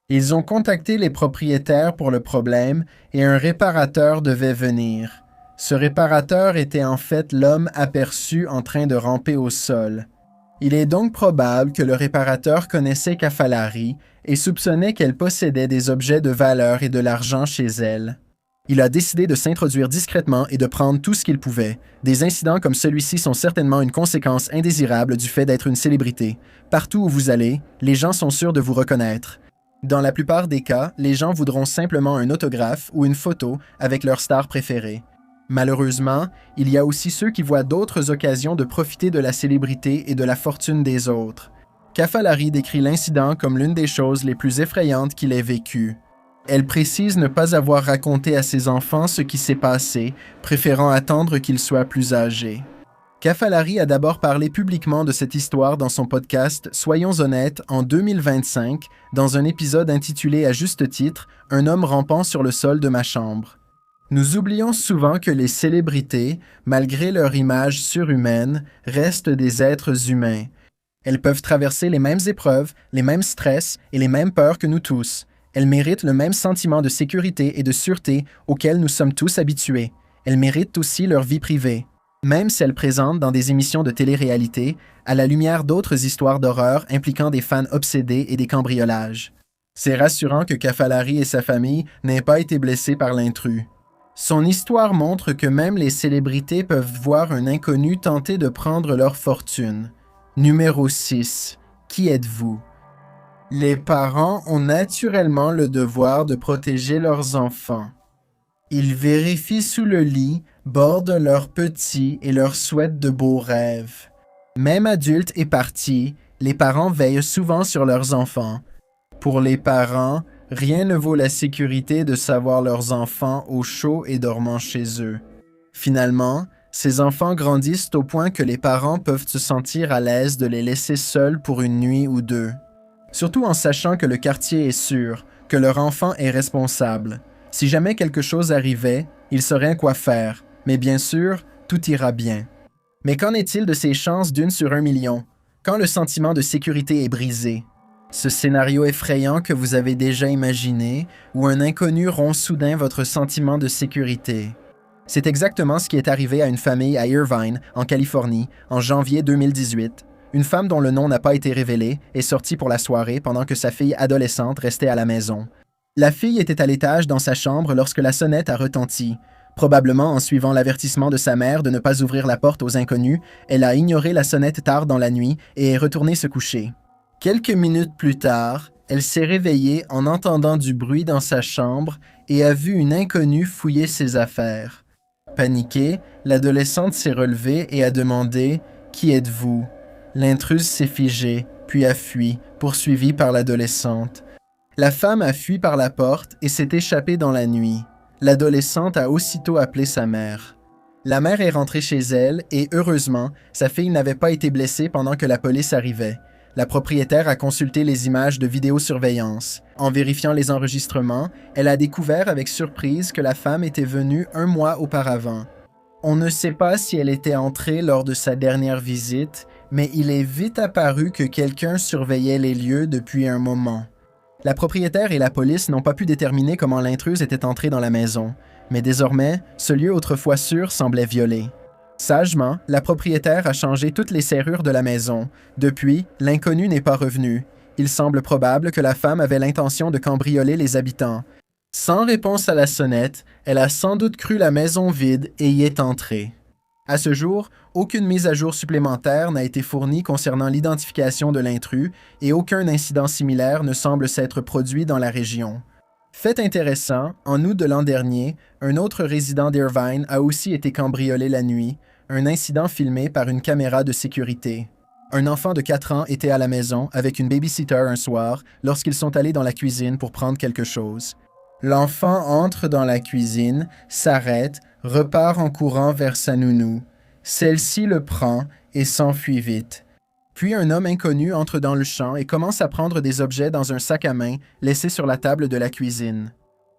Ils ont contacté les propriétaires pour le problème et un réparateur devait venir. Ce réparateur était en fait l'homme aperçu en train de ramper au sol. Il est donc probable que le réparateur connaissait Cavallari et soupçonnait qu'elle possédait des objets de valeur et de l'argent chez elle. Il a décidé de s'introduire discrètement et de prendre tout ce qu'il pouvait. Des incidents comme celui-ci sont certainement une conséquence indésirable du fait d'être une célébrité. Partout où vous allez, les gens sont sûrs de vous reconnaître. Dans la plupart des cas, les gens voudront simplement un autographe ou une photo avec leur star préférée. Malheureusement, il y a aussi ceux qui voient d'autres occasions de profiter de la célébrité et de la fortune des autres. Kafalari décrit l'incident comme l'une des choses les plus effrayantes qu'il ait vécues. Elle précise ne pas avoir raconté à ses enfants ce qui s'est passé, préférant attendre qu'ils soient plus âgés. Kafalari a d'abord parlé publiquement de cette histoire dans son podcast Soyons honnêtes en 2025, dans un épisode intitulé à juste titre « Un homme rampant sur le sol de ma chambre ». Nous oublions souvent que les célébrités, malgré leur image surhumaine, restent des êtres humains. Elles peuvent traverser les mêmes épreuves, les mêmes stress et les mêmes peurs que nous tous. Elles méritent le même sentiment de sécurité et de sûreté auquel nous sommes tous habitués. Elles méritent aussi leur vie privée. Même si elles présentent dans des émissions de télé-réalité, à la lumière d'autres histoires d'horreur impliquant des fans obsédés et des cambriolages. C'est rassurant que Kafalari et sa famille n'aient pas été blessés par l'intrus. Son histoire montre que même les célébrités peuvent voir un inconnu tenter de prendre leur fortune. Numéro 6. Qui êtes-vous? Les parents ont naturellement le devoir de protéger leurs enfants. Ils vérifient sous le lit, bordent leurs petits et leur souhaitent de beaux rêves. Même adultes et partis, les parents veillent souvent sur leurs enfants. Pour les parents, rien ne vaut la sécurité de savoir leurs enfants au chaud et dormant chez eux. Finalement, ces enfants grandissent au point que les parents peuvent se sentir à l'aise de les laisser seuls pour une nuit ou deux. Surtout en sachant que le quartier est sûr, que leur enfant est responsable. Si jamais quelque chose arrivait, ils sauraient quoi faire, mais bien sûr, tout ira bien. Mais qu'en est-il de ces chances d'1 sur 1 million, quand le sentiment de sécurité est brisé? Ce scénario effrayant que vous avez déjà imaginé, où un inconnu rompt soudain votre sentiment de sécurité. C'est exactement ce qui est arrivé à une famille à Irvine, en Californie, en janvier 2018. Une femme dont le nom n'a pas été révélé est sortie pour la soirée pendant que sa fille adolescente restait à la maison. La fille était à l'étage dans sa chambre lorsque la sonnette a retenti. Probablement en suivant l'avertissement de sa mère de ne pas ouvrir la porte aux inconnus, elle a ignoré la sonnette tard dans la nuit et est retournée se coucher. Quelques minutes plus tard, elle s'est réveillée en entendant du bruit dans sa chambre et a vu une inconnue fouiller ses affaires. Paniquée, l'adolescente s'est relevée et a demandé « Qui êtes-vous » L'intruse s'est figée, puis a fui, poursuivie par l'adolescente. La femme a fui par la porte et s'est échappée dans la nuit. L'adolescente a aussitôt appelé sa mère. La mère est rentrée chez elle et, heureusement, sa fille n'avait pas été blessée pendant que la police arrivait. La propriétaire a consulté les images de vidéosurveillance. En vérifiant les enregistrements, elle a découvert avec surprise que la femme était venue 1 mois auparavant. On ne sait pas si elle était entrée lors de sa dernière visite, mais il est vite apparu que quelqu'un surveillait les lieux depuis un moment. La propriétaire et la police n'ont pas pu déterminer comment l'intruse était entrée dans la maison, mais désormais, ce lieu autrefois sûr semblait violé. Sagement, la propriétaire a changé toutes les serrures de la maison. Depuis, l'inconnu n'est pas revenu. Il semble probable que la femme avait l'intention de cambrioler les habitants. Sans réponse à la sonnette, elle a sans doute cru la maison vide et y est entrée. À ce jour, aucune mise à jour supplémentaire n'a été fournie concernant l'identification de l'intrus et aucun incident similaire ne semble s'être produit dans la région. Fait intéressant, en août de l'an dernier, un autre résident d'Irvine a aussi été cambriolé la nuit, un incident filmé par une caméra de sécurité. Un enfant de 4 ans était à la maison avec une babysitter un soir lorsqu'ils sont allés dans la cuisine pour prendre quelque chose. L'enfant entre dans la cuisine, s'arrête, repart en courant vers sa nounou. Celle-ci le prend et s'enfuit vite. Puis un homme inconnu entre dans le champ et commence à prendre des objets dans un sac à main laissé sur la table de la cuisine.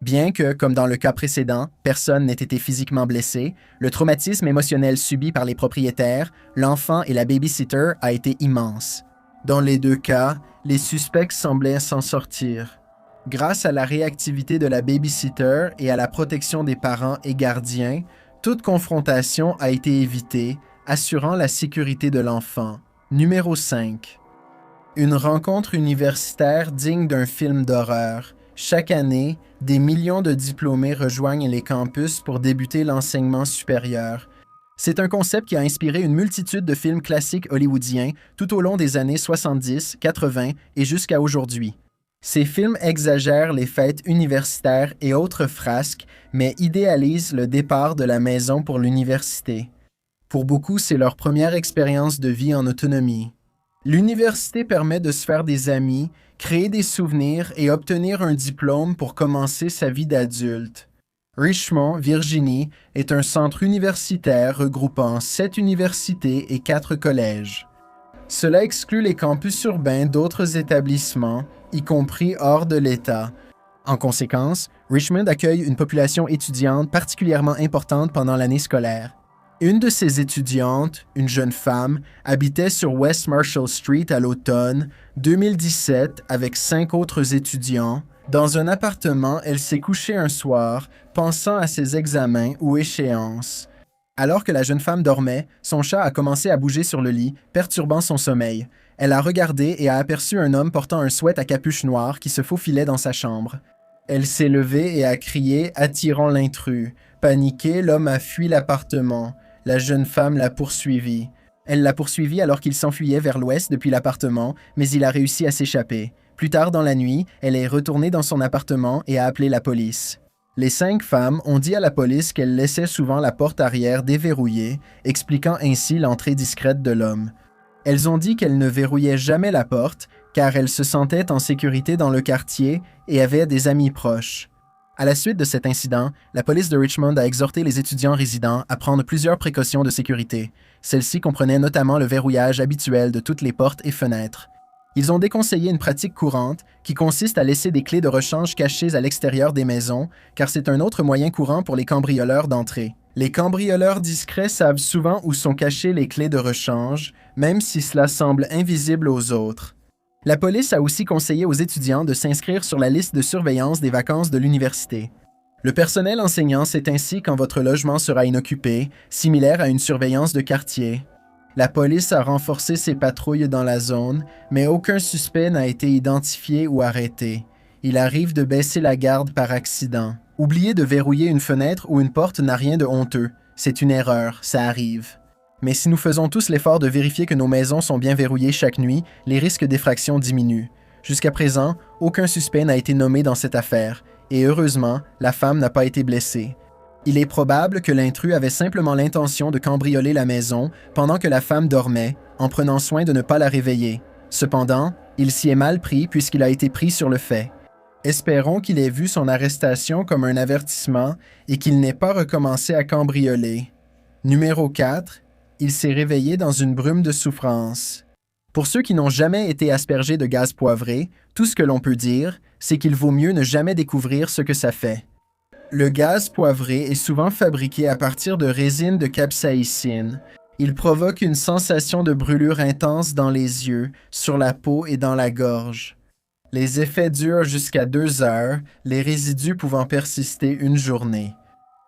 Bien que, comme dans le cas précédent, personne n'ait été physiquement blessé, le traumatisme émotionnel subi par les propriétaires, l'enfant et la babysitter a été immense. Dans les 2 cas, les suspects semblaient s'en sortir. Grâce à la réactivité de la babysitter et à la protection des parents et gardiens, toute confrontation a été évitée, assurant la sécurité de l'enfant. Numéro 5. Une rencontre universitaire digne d'un film d'horreur. Chaque année, des millions de diplômés rejoignent les campus pour débuter l'enseignement supérieur. C'est un concept qui a inspiré une multitude de films classiques hollywoodiens tout au long des années 70, 80 et jusqu'à aujourd'hui. Ces films exagèrent les fêtes universitaires et autres frasques, mais idéalisent le départ de la maison pour l'université. Pour beaucoup, c'est leur première expérience de vie en autonomie. L'université permet de se faire des amis, créer des souvenirs et obtenir un diplôme pour commencer sa vie d'adulte. Richmond, Virginie, est un centre universitaire regroupant 7 universités et 4 collèges. Cela exclut les campus urbains d'autres établissements, y compris hors de l'État. En conséquence, Richmond accueille une population étudiante particulièrement importante pendant l'année scolaire. Une de ces étudiantes, une jeune femme, habitait sur West Marshall Street à l'automne 2017 avec 5 autres étudiants. Dans un appartement, elle s'est couchée un soir, pensant à ses examens ou échéances. Alors que la jeune femme dormait, son chat a commencé à bouger sur le lit, perturbant son sommeil. Elle a regardé et a aperçu un homme portant un sweat à capuche noire qui se faufilait dans sa chambre. Elle s'est levée et a crié, attirant l'intrus. Paniquée, l'homme a fui l'appartement. La jeune femme l'a poursuivi. Elle l'a poursuivi alors qu'il s'enfuyait vers l'ouest depuis l'appartement, mais il a réussi à s'échapper. Plus tard dans la nuit, elle est retournée dans son appartement et a appelé la police. Les 5 femmes ont dit à la police qu'elles laissaient souvent la porte arrière déverrouillée, expliquant ainsi l'entrée discrète de l'homme. Elles ont dit qu'elles ne verrouillaient jamais la porte, car elles se sentaient en sécurité dans le quartier et avaient des amis proches. À la suite de cet incident, la police de Richmond a exhorté les étudiants résidents à prendre plusieurs précautions de sécurité. Celles-ci comprenaient notamment le verrouillage habituel de toutes les portes et fenêtres. Ils ont déconseillé une pratique courante qui consiste à laisser des clés de rechange cachées à l'extérieur des maisons, car c'est un autre moyen courant pour les cambrioleurs d'entrer. Les cambrioleurs discrets savent souvent où sont cachées les clés de rechange, même si cela semble invisible aux autres. La police a aussi conseillé aux étudiants de s'inscrire sur la liste de surveillance des vacances de l'université. Le personnel enseignant sait ainsi quand votre logement sera inoccupé, similaire à une surveillance de quartier. La police a renforcé ses patrouilles dans la zone, mais aucun suspect n'a été identifié ou arrêté. Il arrive de baisser la garde par accident. Oublier de verrouiller une fenêtre ou une porte n'a rien de honteux. C'est une erreur, ça arrive. Mais si nous faisons tous l'effort de vérifier que nos maisons sont bien verrouillées chaque nuit, les risques d'effraction diminuent. Jusqu'à présent, aucun suspect n'a été nommé dans cette affaire, et heureusement, la femme n'a pas été blessée. Il est probable que l'intrus avait simplement l'intention de cambrioler la maison pendant que la femme dormait, en prenant soin de ne pas la réveiller. Cependant, il s'y est mal pris puisqu'il a été pris sur le fait. Espérons qu'il ait vu son arrestation comme un avertissement et qu'il n'ait pas recommencé à cambrioler. Numéro 4. Il s'est réveillé dans une brume de souffrance. Pour ceux qui n'ont jamais été aspergés de gaz poivré, tout ce que l'on peut dire, c'est qu'il vaut mieux ne jamais découvrir ce que ça fait. Le gaz poivré est souvent fabriqué à partir de résine de capsaïcine. Il provoque une sensation de brûlure intense dans les yeux, sur la peau et dans la gorge. Les effets durent jusqu'à 2 heures, les résidus pouvant persister une journée.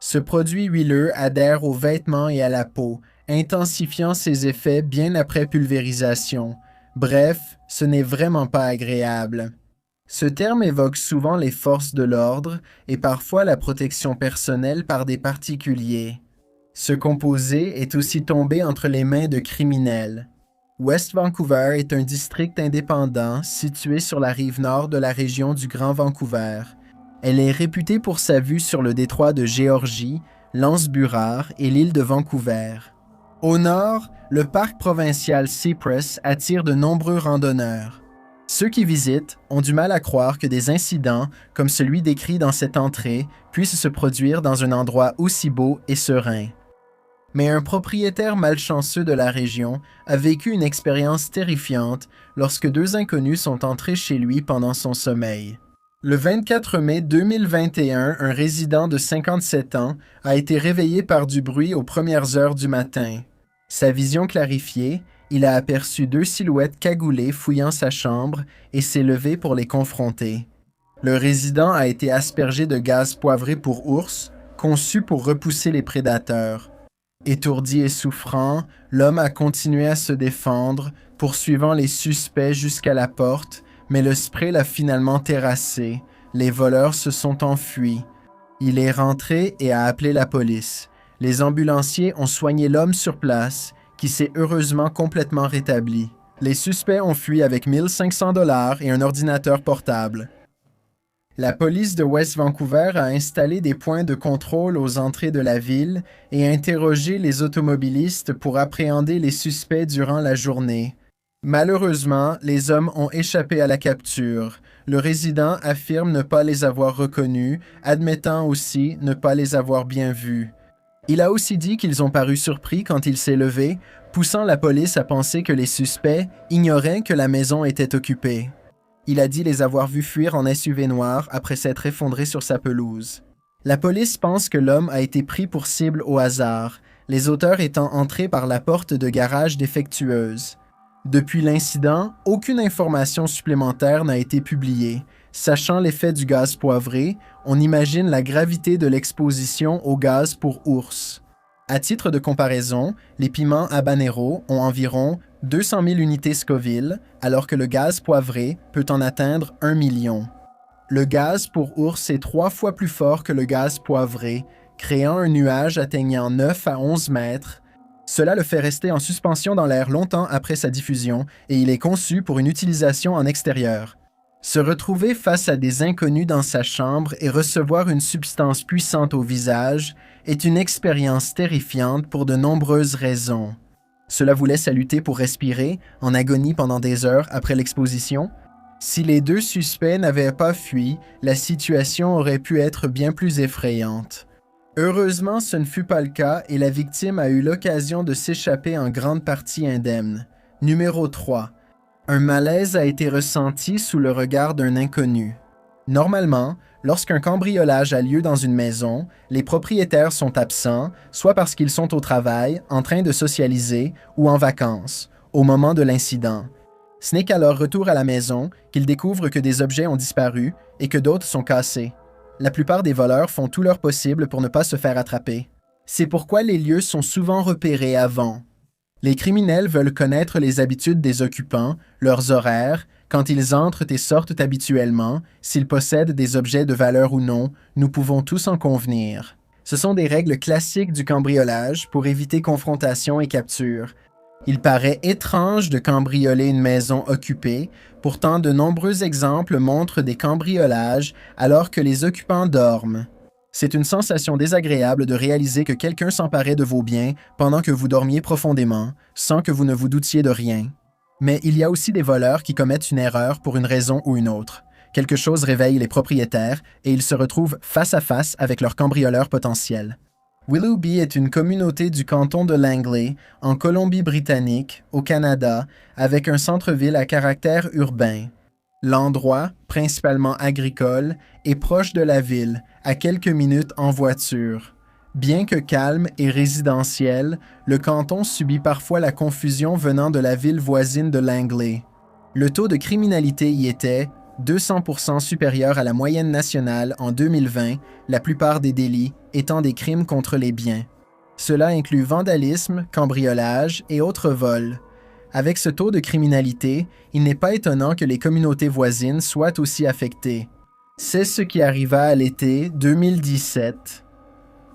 Ce produit huileux adhère aux vêtements et à la peau, intensifiant ses effets bien après pulvérisation. Bref, ce n'est vraiment pas agréable. Ce terme évoque souvent les forces de l'ordre et parfois la protection personnelle par des particuliers. Ce composé est aussi tombé entre les mains de criminels. West Vancouver est un district indépendant situé sur la rive nord de la région du Grand Vancouver. Elle est réputée pour sa vue sur le détroit de Géorgie, l'Anse-Burrard et l'île de Vancouver. Au nord, le parc provincial Cypress attire de nombreux randonneurs. Ceux qui visitent ont du mal à croire que des incidents, comme celui décrit dans cette entrée, puissent se produire dans un endroit aussi beau et serein. Mais un propriétaire malchanceux de la région a vécu une expérience terrifiante lorsque 2 inconnus sont entrés chez lui pendant son sommeil. Le 24 mai 2021, un résident de 57 ans a été réveillé par du bruit aux premières heures du matin. Sa vision clarifiée, il a aperçu 2 silhouettes cagoulées fouillant sa chambre et s'est levé pour les confronter. Le résident a été aspergé de gaz poivré pour ours, conçu pour repousser les prédateurs. Étourdi et souffrant, l'homme a continué à se défendre, poursuivant les suspects jusqu'à la porte, mais le spray l'a finalement terrassé. Les voleurs se sont enfuis. Il est rentré et a appelé la police. Les ambulanciers ont soigné l'homme sur place, qui s'est heureusement complètement rétabli. Les suspects ont fui avec 1500 $ et un ordinateur portable. La police de West Vancouver a installé des points de contrôle aux entrées de la ville et interrogé les automobilistes pour appréhender les suspects durant la journée. Malheureusement, les hommes ont échappé à la capture. Le résident affirme ne pas les avoir reconnus, admettant aussi ne pas les avoir bien vus. Il a aussi dit qu'ils ont paru surpris quand il s'est levé, poussant la police à penser que les suspects ignoraient que la maison était occupée. Il a dit les avoir vus fuir en SUV noir après s'être effondré sur sa pelouse. La police pense que l'homme a été pris pour cible au hasard, les auteurs étant entrés par la porte de garage défectueuse. Depuis l'incident, aucune information supplémentaire n'a été publiée. Sachant l'effet du gaz poivré, on imagine la gravité de l'exposition au gaz pour ours. À titre de comparaison, les piments habanero ont environ 200 000 unités Scoville, alors que le gaz poivré peut en atteindre 1 million. Le gaz pour ours est 3 fois plus fort que le gaz poivré, créant un nuage atteignant 9 à 11 mètres. Cela le fait rester en suspension dans l'air longtemps après sa diffusion et il est conçu pour une utilisation en extérieur. Se retrouver face à des inconnus dans sa chambre et recevoir une substance puissante au visage est une expérience terrifiante pour de nombreuses raisons. Cela vous laisse à lutter pour respirer, en agonie pendant des heures après l'exposition. Si les deux suspects n'avaient pas fui, la situation aurait pu être bien plus effrayante. Heureusement, ce ne fut pas le cas et la victime a eu l'occasion de s'échapper en grande partie indemne. Numéro 3. Un malaise a été ressenti sous le regard d'un inconnu. Normalement, lorsqu'un cambriolage a lieu dans une maison, les propriétaires sont absents, soit parce qu'ils sont au travail, en train de socialiser ou en vacances, au moment de l'incident. Ce n'est qu'à leur retour à la maison qu'ils découvrent que des objets ont disparu et que d'autres sont cassés. La plupart des voleurs font tout leur possible pour ne pas se faire attraper. C'est pourquoi les lieux sont souvent repérés avant. Les criminels veulent connaître les habitudes des occupants, leurs horaires, quand ils entrent et sortent habituellement, s'ils possèdent des objets de valeur ou non, nous pouvons tous en convenir. Ce sont des règles classiques du cambriolage pour éviter confrontation et capture. Il paraît étrange de cambrioler une maison occupée, pourtant de nombreux exemples montrent des cambriolages alors que les occupants dorment. C'est une sensation désagréable de réaliser que quelqu'un s'emparait de vos biens pendant que vous dormiez profondément, sans que vous ne vous doutiez de rien. Mais il y a aussi des voleurs qui commettent une erreur pour une raison ou une autre. Quelque chose réveille les propriétaires et ils se retrouvent face à face avec leur cambrioleur potentiel. Willoughby est une communauté du canton de Langley, en Colombie-Britannique, au Canada, avec un centre-ville à caractère urbain. L'endroit, principalement agricole, est proche de la ville, à quelques minutes en voiture. Bien que calme et résidentiel, le canton subit parfois la confusion venant de la ville voisine de Langley. Le taux de criminalité y était 200% supérieur à la moyenne nationale en 2020, la plupart des délits étant des crimes contre les biens. Cela inclut vandalisme, cambriolage et autres vols. Avec ce taux de criminalité, il n'est pas étonnant que les communautés voisines soient aussi affectées. C'est ce qui arriva à l'été 2017.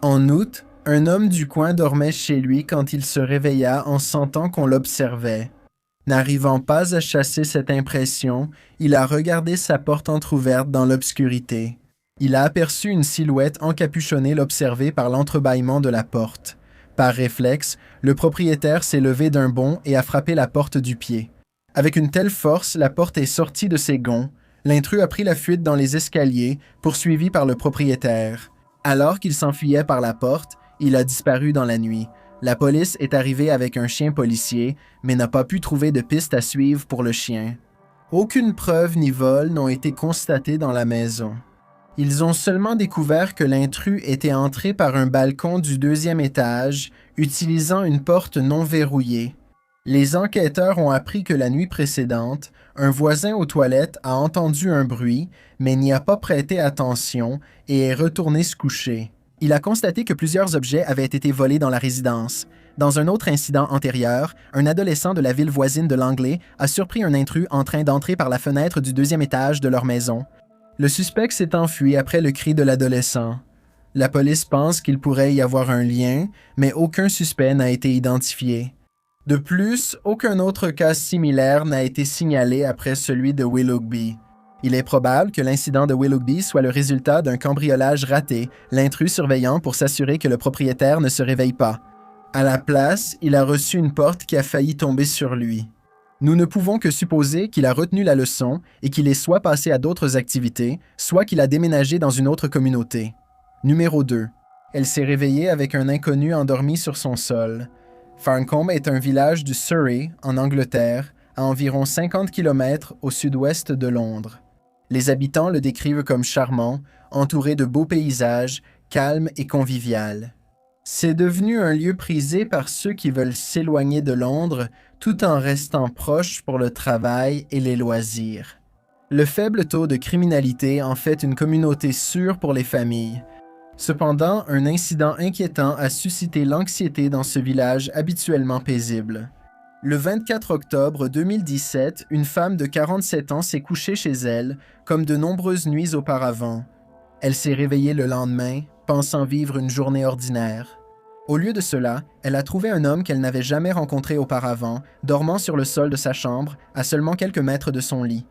En août, un homme du coin dormait chez lui quand il se réveilla en sentant qu'on l'observait. N'arrivant pas à chasser cette impression, il a regardé sa porte entr'ouverte dans l'obscurité. Il a aperçu une silhouette encapuchonnée l'observer par l'entrebâillement de la porte. Par réflexe, le propriétaire s'est levé d'un bond et a frappé la porte du pied. Avec une telle force, la porte est sortie de ses gonds. L'intrus a pris la fuite dans les escaliers, poursuivi par le propriétaire. Alors qu'il s'enfuyait par la porte, il a disparu dans la nuit. La police est arrivée avec un chien policier, mais n'a pas pu trouver de piste à suivre pour le chien. Aucune preuve ni vol n'ont été constatés dans la maison. Ils ont seulement découvert que l'intrus était entré par un balcon du 2e étage, utilisant une porte non verrouillée. Les enquêteurs ont appris que la nuit précédente, un voisin aux toilettes a entendu un bruit, mais n'y a pas prêté attention et est retourné se coucher. Il a constaté que plusieurs objets avaient été volés dans la résidence. Dans un autre incident antérieur, un adolescent de la ville voisine de Langley a surpris un intrus en train d'entrer par la fenêtre du 2e étage de leur maison. Le suspect s'est enfui après le cri de l'adolescent. La police pense qu'il pourrait y avoir un lien, mais aucun suspect n'a été identifié. De plus, aucun autre cas similaire n'a été signalé après celui de Willoughby. Il est probable que l'incident de Willoughby soit le résultat d'un cambriolage raté, l'intrus surveillant pour s'assurer que le propriétaire ne se réveille pas. À la place, il a reçu une porte qui a failli tomber sur lui. Nous ne pouvons que supposer qu'il a retenu la leçon et qu'il est soit passé à d'autres activités, soit qu'il a déménagé dans une autre communauté. Numéro 2. Elle s'est réveillée avec un inconnu endormi sur son sol. Farncombe est un village du Surrey, en Angleterre, à environ 50 km au sud-ouest de Londres. Les habitants le décrivent comme charmant, entouré de beaux paysages, calme et convivial. C'est devenu un lieu prisé par ceux qui veulent s'éloigner de Londres tout en restant proches pour le travail et les loisirs. Le faible taux de criminalité en fait une communauté sûre pour les familles. Cependant, un incident inquiétant a suscité l'anxiété dans ce village habituellement paisible. Le 24 octobre 2017, une femme de 47 ans s'est couchée chez elle, comme de nombreuses nuits auparavant. Elle s'est réveillée le lendemain, pensant vivre une journée ordinaire. Au lieu de cela, elle a trouvé un homme qu'elle n'avait jamais rencontré auparavant, dormant sur le sol de sa chambre, à seulement quelques mètres de son lit.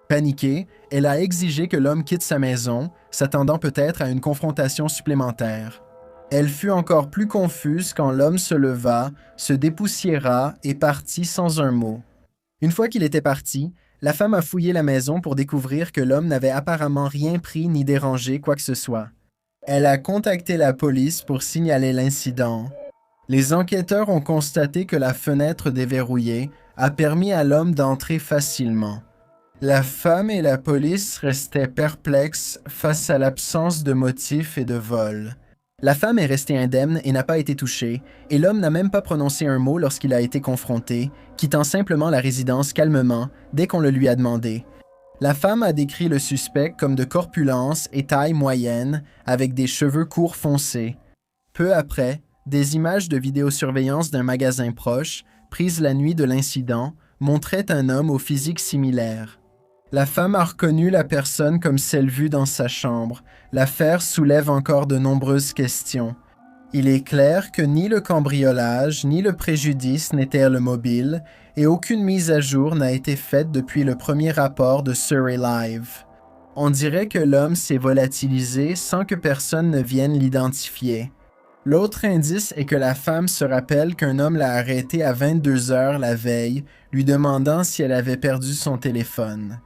Paniquée, elle a exigé que l'homme quitte sa maison, s'attendant peut-être à une confrontation supplémentaire. Elle fut encore plus confuse quand l'homme se leva, se dépoussiéra et partit sans un mot. Une fois qu'il était parti, la femme a fouillé la maison pour découvrir que l'homme n'avait apparemment rien pris ni dérangé quoi que ce soit. Elle a contacté la police pour signaler l'incident. Les enquêteurs ont constaté que la fenêtre déverrouillée a permis à l'homme d'entrer facilement. La femme et la police restaient perplexes face à l'absence de motifs et de vol. La femme est restée indemne et n'a pas été touchée, et l'homme n'a même pas prononcé un mot lorsqu'il a été confronté, quittant simplement la résidence calmement dès qu'on le lui a demandé. La femme a décrit le suspect comme de corpulence et taille moyenne, avec des cheveux courts foncés. Peu après, des images de vidéosurveillance d'un magasin proche, prises la nuit de l'incident, montraient un homme au physique similaire. La femme a reconnu la personne comme celle vue dans sa chambre. L'affaire soulève encore de nombreuses questions. Il est clair que ni le cambriolage ni le préjudice n'étaient le mobile et aucune mise à jour n'a été faite depuis le premier rapport de Surrey Live. On dirait que l'homme s'est volatilisé sans que personne ne vienne l'identifier. L'autre indice est que la femme se rappelle qu'un homme l'a arrêtée à 22 heures la veille, lui demandant si elle avait perdu son téléphone.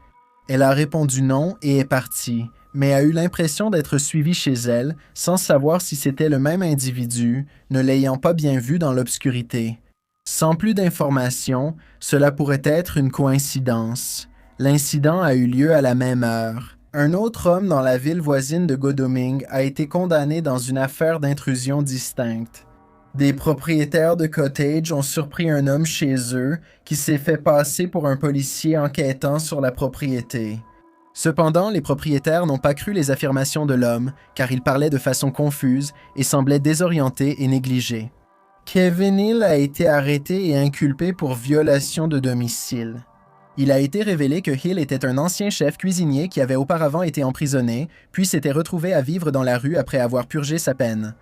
Elle a répondu non et est partie, mais a eu l'impression d'être suivie chez elle, sans savoir si c'était le même individu, ne l'ayant pas bien vu dans l'obscurité. Sans plus d'informations, cela pourrait être une coïncidence. L'incident a eu lieu à la même heure. Un autre homme dans la ville voisine de Godalming a été condamné dans une affaire d'intrusion distincte. Des propriétaires de cottage ont surpris un homme chez eux qui s'est fait passer pour un policier enquêtant sur la propriété. Cependant, les propriétaires n'ont pas cru les affirmations de l'homme, car il parlait de façon confuse et semblait désorienté et négligé. Kevin Hill a été arrêté et inculpé pour violation de domicile. Il a été révélé que Hill était un ancien chef cuisinier qui avait auparavant été emprisonné, puis s'était retrouvé à vivre dans la rue après avoir purgé sa peine.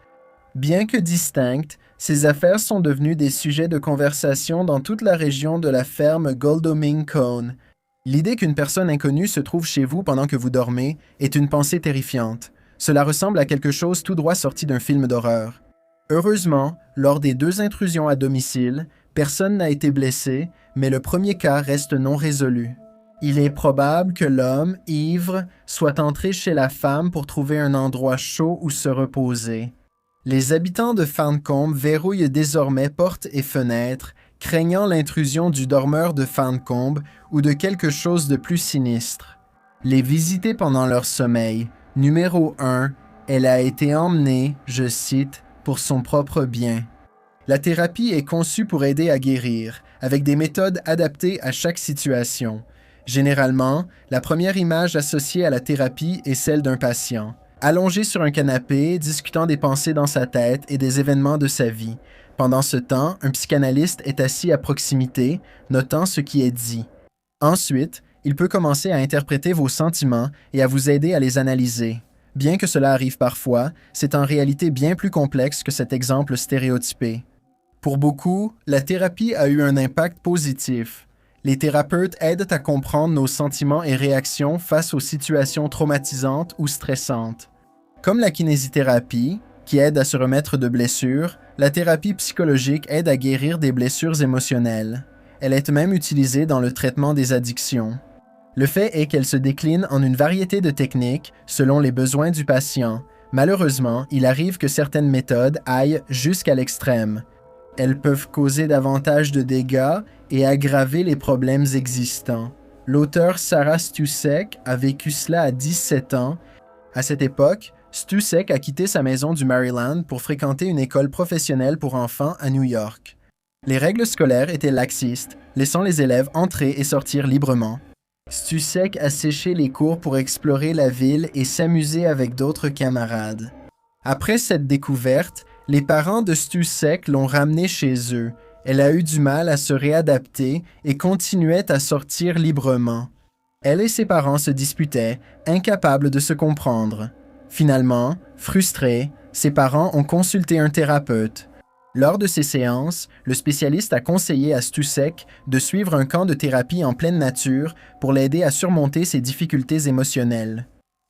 Bien que distinctes, ces affaires sont devenues des sujets de conversation dans toute la région de la ferme Godalming Cone. L'idée qu'une personne inconnue se trouve chez vous pendant que vous dormez est une pensée terrifiante. Cela ressemble à quelque chose tout droit sorti d'un film d'horreur. Heureusement, lors des 2 intrusions à domicile, personne n'a été blessé, mais le premier cas reste non résolu. Il est probable que l'homme, ivre, soit entré chez la femme pour trouver un endroit chaud où se reposer. Les habitants de Farncombe verrouillent désormais portes et fenêtres, craignant l'intrusion du dormeur de Farncombe ou de quelque chose de plus sinistre. Les visiter pendant leur sommeil. Numéro 1. Elle a été emmenée, je cite, pour son propre bien. La thérapie est conçue pour aider à guérir, avec des méthodes adaptées à chaque situation. Généralement, la première image associée à la thérapie est celle d'un patient, allongé sur un canapé, discutant des pensées dans sa tête et des événements de sa vie. Pendant ce temps, un psychanalyste est assis à proximité, notant ce qui est dit. Ensuite, il peut commencer à interpréter vos sentiments et à vous aider à les analyser. Bien que cela arrive parfois, c'est en réalité bien plus complexe que cet exemple stéréotypé. Pour beaucoup, la thérapie a eu un impact positif. Les thérapeutes aident à comprendre nos sentiments et réactions face aux situations traumatisantes ou stressantes. Comme la kinésithérapie, qui aide à se remettre de blessures, la thérapie psychologique aide à guérir des blessures émotionnelles. Elle est même utilisée dans le traitement des addictions. Le fait est qu'elle se décline en une variété de techniques selon les besoins du patient. Malheureusement, il arrive que certaines méthodes aillent jusqu'à l'extrême. Elles peuvent causer davantage de dégâts et aggraver les problèmes existants. L'auteur Sarah Stusek a vécu cela à 17 ans. À cette époque, Stusek a quitté sa maison du Maryland pour fréquenter une école professionnelle pour enfants à New York. Les règles scolaires étaient laxistes, laissant les élèves entrer et sortir librement. Stusek a séché les cours pour explorer la ville et s'amuser avec d'autres camarades. Après cette découverte, les parents de Stusek l'ont ramenée chez eux. Elle a eu du mal à se réadapter et continuait à sortir librement. Elle et ses parents se disputaient, incapables de se comprendre. Finalement, frustrés, ses parents ont consulté un thérapeute. Lors de ces séances, le spécialiste a conseillé à Stusek de suivre un camp de thérapie en pleine nature pour l'aider à surmonter ses difficultés émotionnelles.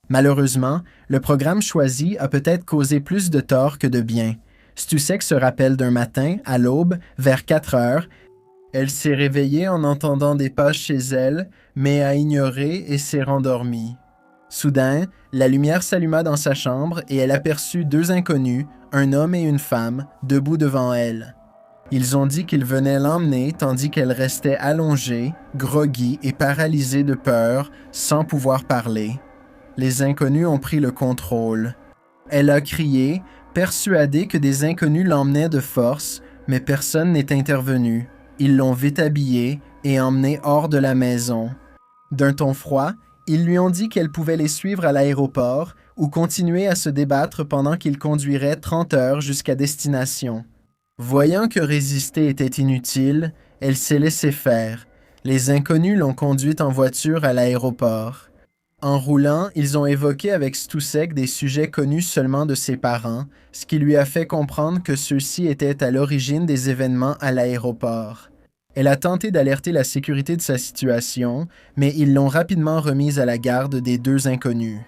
Malheureusement, le programme choisi a peut-être causé plus de tort que de bien. Stusek se rappelle d'un matin, à l'aube, vers 4 heures. Elle s'est réveillée en entendant des pas chez elle, mais a ignoré et s'est rendormie. Soudain, la lumière s'alluma dans sa chambre et elle aperçut 2 inconnus, un homme et une femme, debout devant elle. Ils ont dit qu'ils venaient l'emmener tandis qu'elle restait allongée, groggy et paralysée de peur, sans pouvoir parler. Les inconnus ont pris le contrôle. Elle a crié, persuadée que des inconnus l'emmenaient de force, mais personne n'est intervenu. Ils l'ont vite habillée et emmenée hors de la maison. D'un ton froid, ils lui ont dit qu'elle pouvait les suivre à l'aéroport ou continuer à se débattre pendant qu'ils conduiraient 30 heures jusqu'à destination. Voyant que résister était inutile, elle s'est laissée faire. Les inconnus l'ont conduite en voiture à l'aéroport. En roulant, ils ont évoqué avec Stusek des sujets connus seulement de ses parents, ce qui lui a fait comprendre que ceux-ci étaient à l'origine des événements à l'aéroport. Elle a tenté d'alerter la sécurité de sa situation, mais ils l'ont rapidement remise à la garde des 2 inconnus.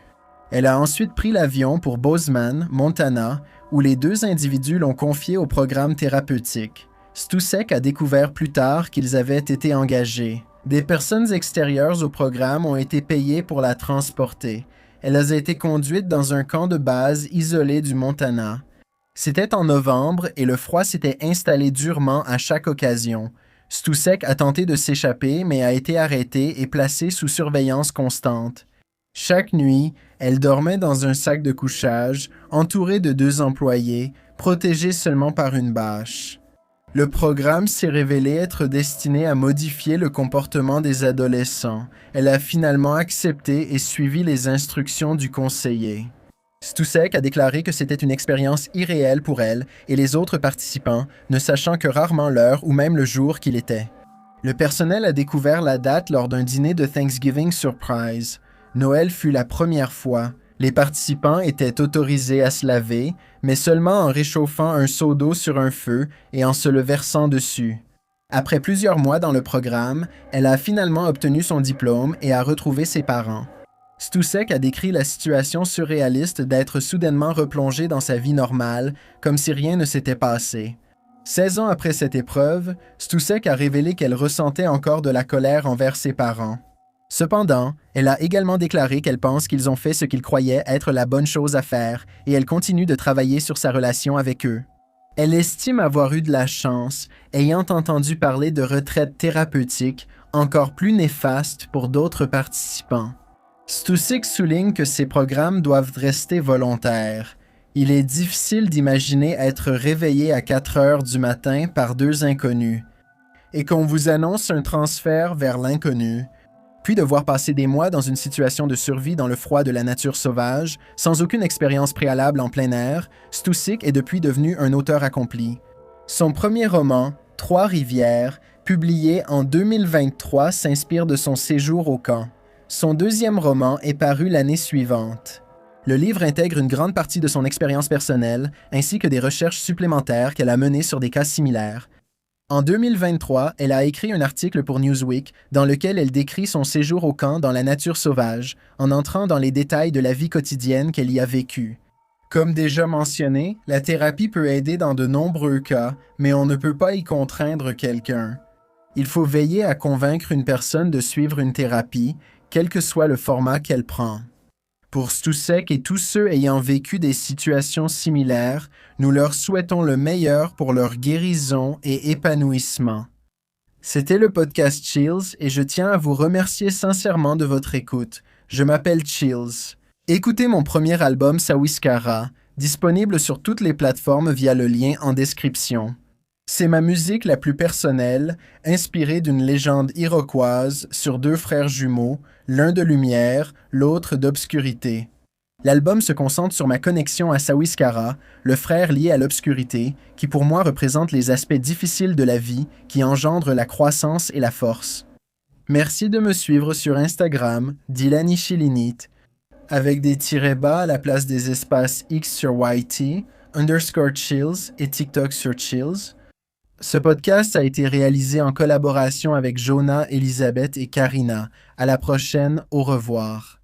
Elle a ensuite pris l'avion pour Bozeman, Montana, où les 2 individus l'ont confiée au programme thérapeutique. Stusek a découvert plus tard qu'ils avaient été engagés. Des personnes extérieures au programme ont été payées pour la transporter. Elle a été conduite dans un camp de base isolé du Montana. C'était en novembre et le froid s'était installé durement à chaque occasion. Stusek a tenté de s'échapper mais a été arrêtée et placée sous surveillance constante. Chaque nuit, elle dormait dans un sac de couchage, entourée de 2 employés, protégée seulement par une bâche. Le programme s'est révélé être destiné à modifier le comportement des adolescents. Elle a finalement accepté et suivi les instructions du conseiller. Stusek a déclaré que c'était une expérience irréelle pour elle et les autres participants, ne sachant que rarement l'heure ou même le jour qu'il était. Le personnel a découvert la date lors d'un dîner de Thanksgiving surprise. Noël fut la première fois. Les participants étaient autorisés à se laver, mais seulement en réchauffant un seau d'eau sur un feu et en se le versant dessus. Après plusieurs mois dans le programme, elle a finalement obtenu son diplôme et a retrouvé ses parents. Stusek a décrit la situation surréaliste d'être soudainement replongée dans sa vie normale, comme si rien ne s'était passé. 16 ans après cette épreuve, Stusek a révélé qu'elle ressentait encore de la colère envers ses parents. Cependant, elle a également déclaré qu'elle pense qu'ils ont fait ce qu'ils croyaient être la bonne chose à faire et elle continue de travailler sur sa relation avec eux. Elle estime avoir eu de la chance, ayant entendu parler de retraites thérapeutiques encore plus néfastes pour d'autres participants. Stusek souligne que ces programmes doivent rester volontaires. Il est difficile d'imaginer être réveillé à 4 heures du matin par 2 inconnus et qu'on vous annonce un transfert vers l'inconnu, puis devoir passer des mois dans une situation de survie dans le froid de la nature sauvage, sans aucune expérience préalable en plein air. Stusek est depuis devenu un auteur accompli. Son premier roman, Trois-Rivières, publié en 2023, s'inspire de son séjour au camp. Son deuxième roman est paru l'année suivante. Le livre intègre une grande partie de son expérience personnelle ainsi que des recherches supplémentaires qu'elle a menées sur des cas similaires. En 2023, elle a écrit un article pour Newsweek dans lequel elle décrit son séjour au camp dans la nature sauvage, en entrant dans les détails de la vie quotidienne qu'elle y a vécue. Comme déjà mentionné, la thérapie peut aider dans de nombreux cas, mais on ne peut pas y contraindre quelqu'un. Il faut veiller à convaincre une personne de suivre une thérapie, quel que soit le format qu'elle prend. Pour Stousek et tous ceux ayant vécu des situations similaires, nous leur souhaitons le meilleur pour leur guérison et épanouissement. C'était le podcast Chills et je tiens à vous remercier sincèrement de votre écoute. Je m'appelle Chills. Écoutez mon premier album Sawiskara, disponible sur toutes les plateformes via le lien en description. C'est ma musique la plus personnelle, inspirée d'une légende iroquoise sur deux frères jumeaux, l'un de lumière, l'autre d'obscurité. L'album se concentre sur ma connexion à Sawiskara, le frère lié à l'obscurité, qui pour moi représente les aspects difficiles de la vie qui engendrent la croissance et la force. Merci de me suivre sur Instagram, Dilani Chilinit, avec des tirets bas à la place des espaces X sur YT, _Chills et TikTok sur Chills. Ce podcast a été réalisé en collaboration avec Jonah, Elisabeth et Karina. À la prochaine, au revoir.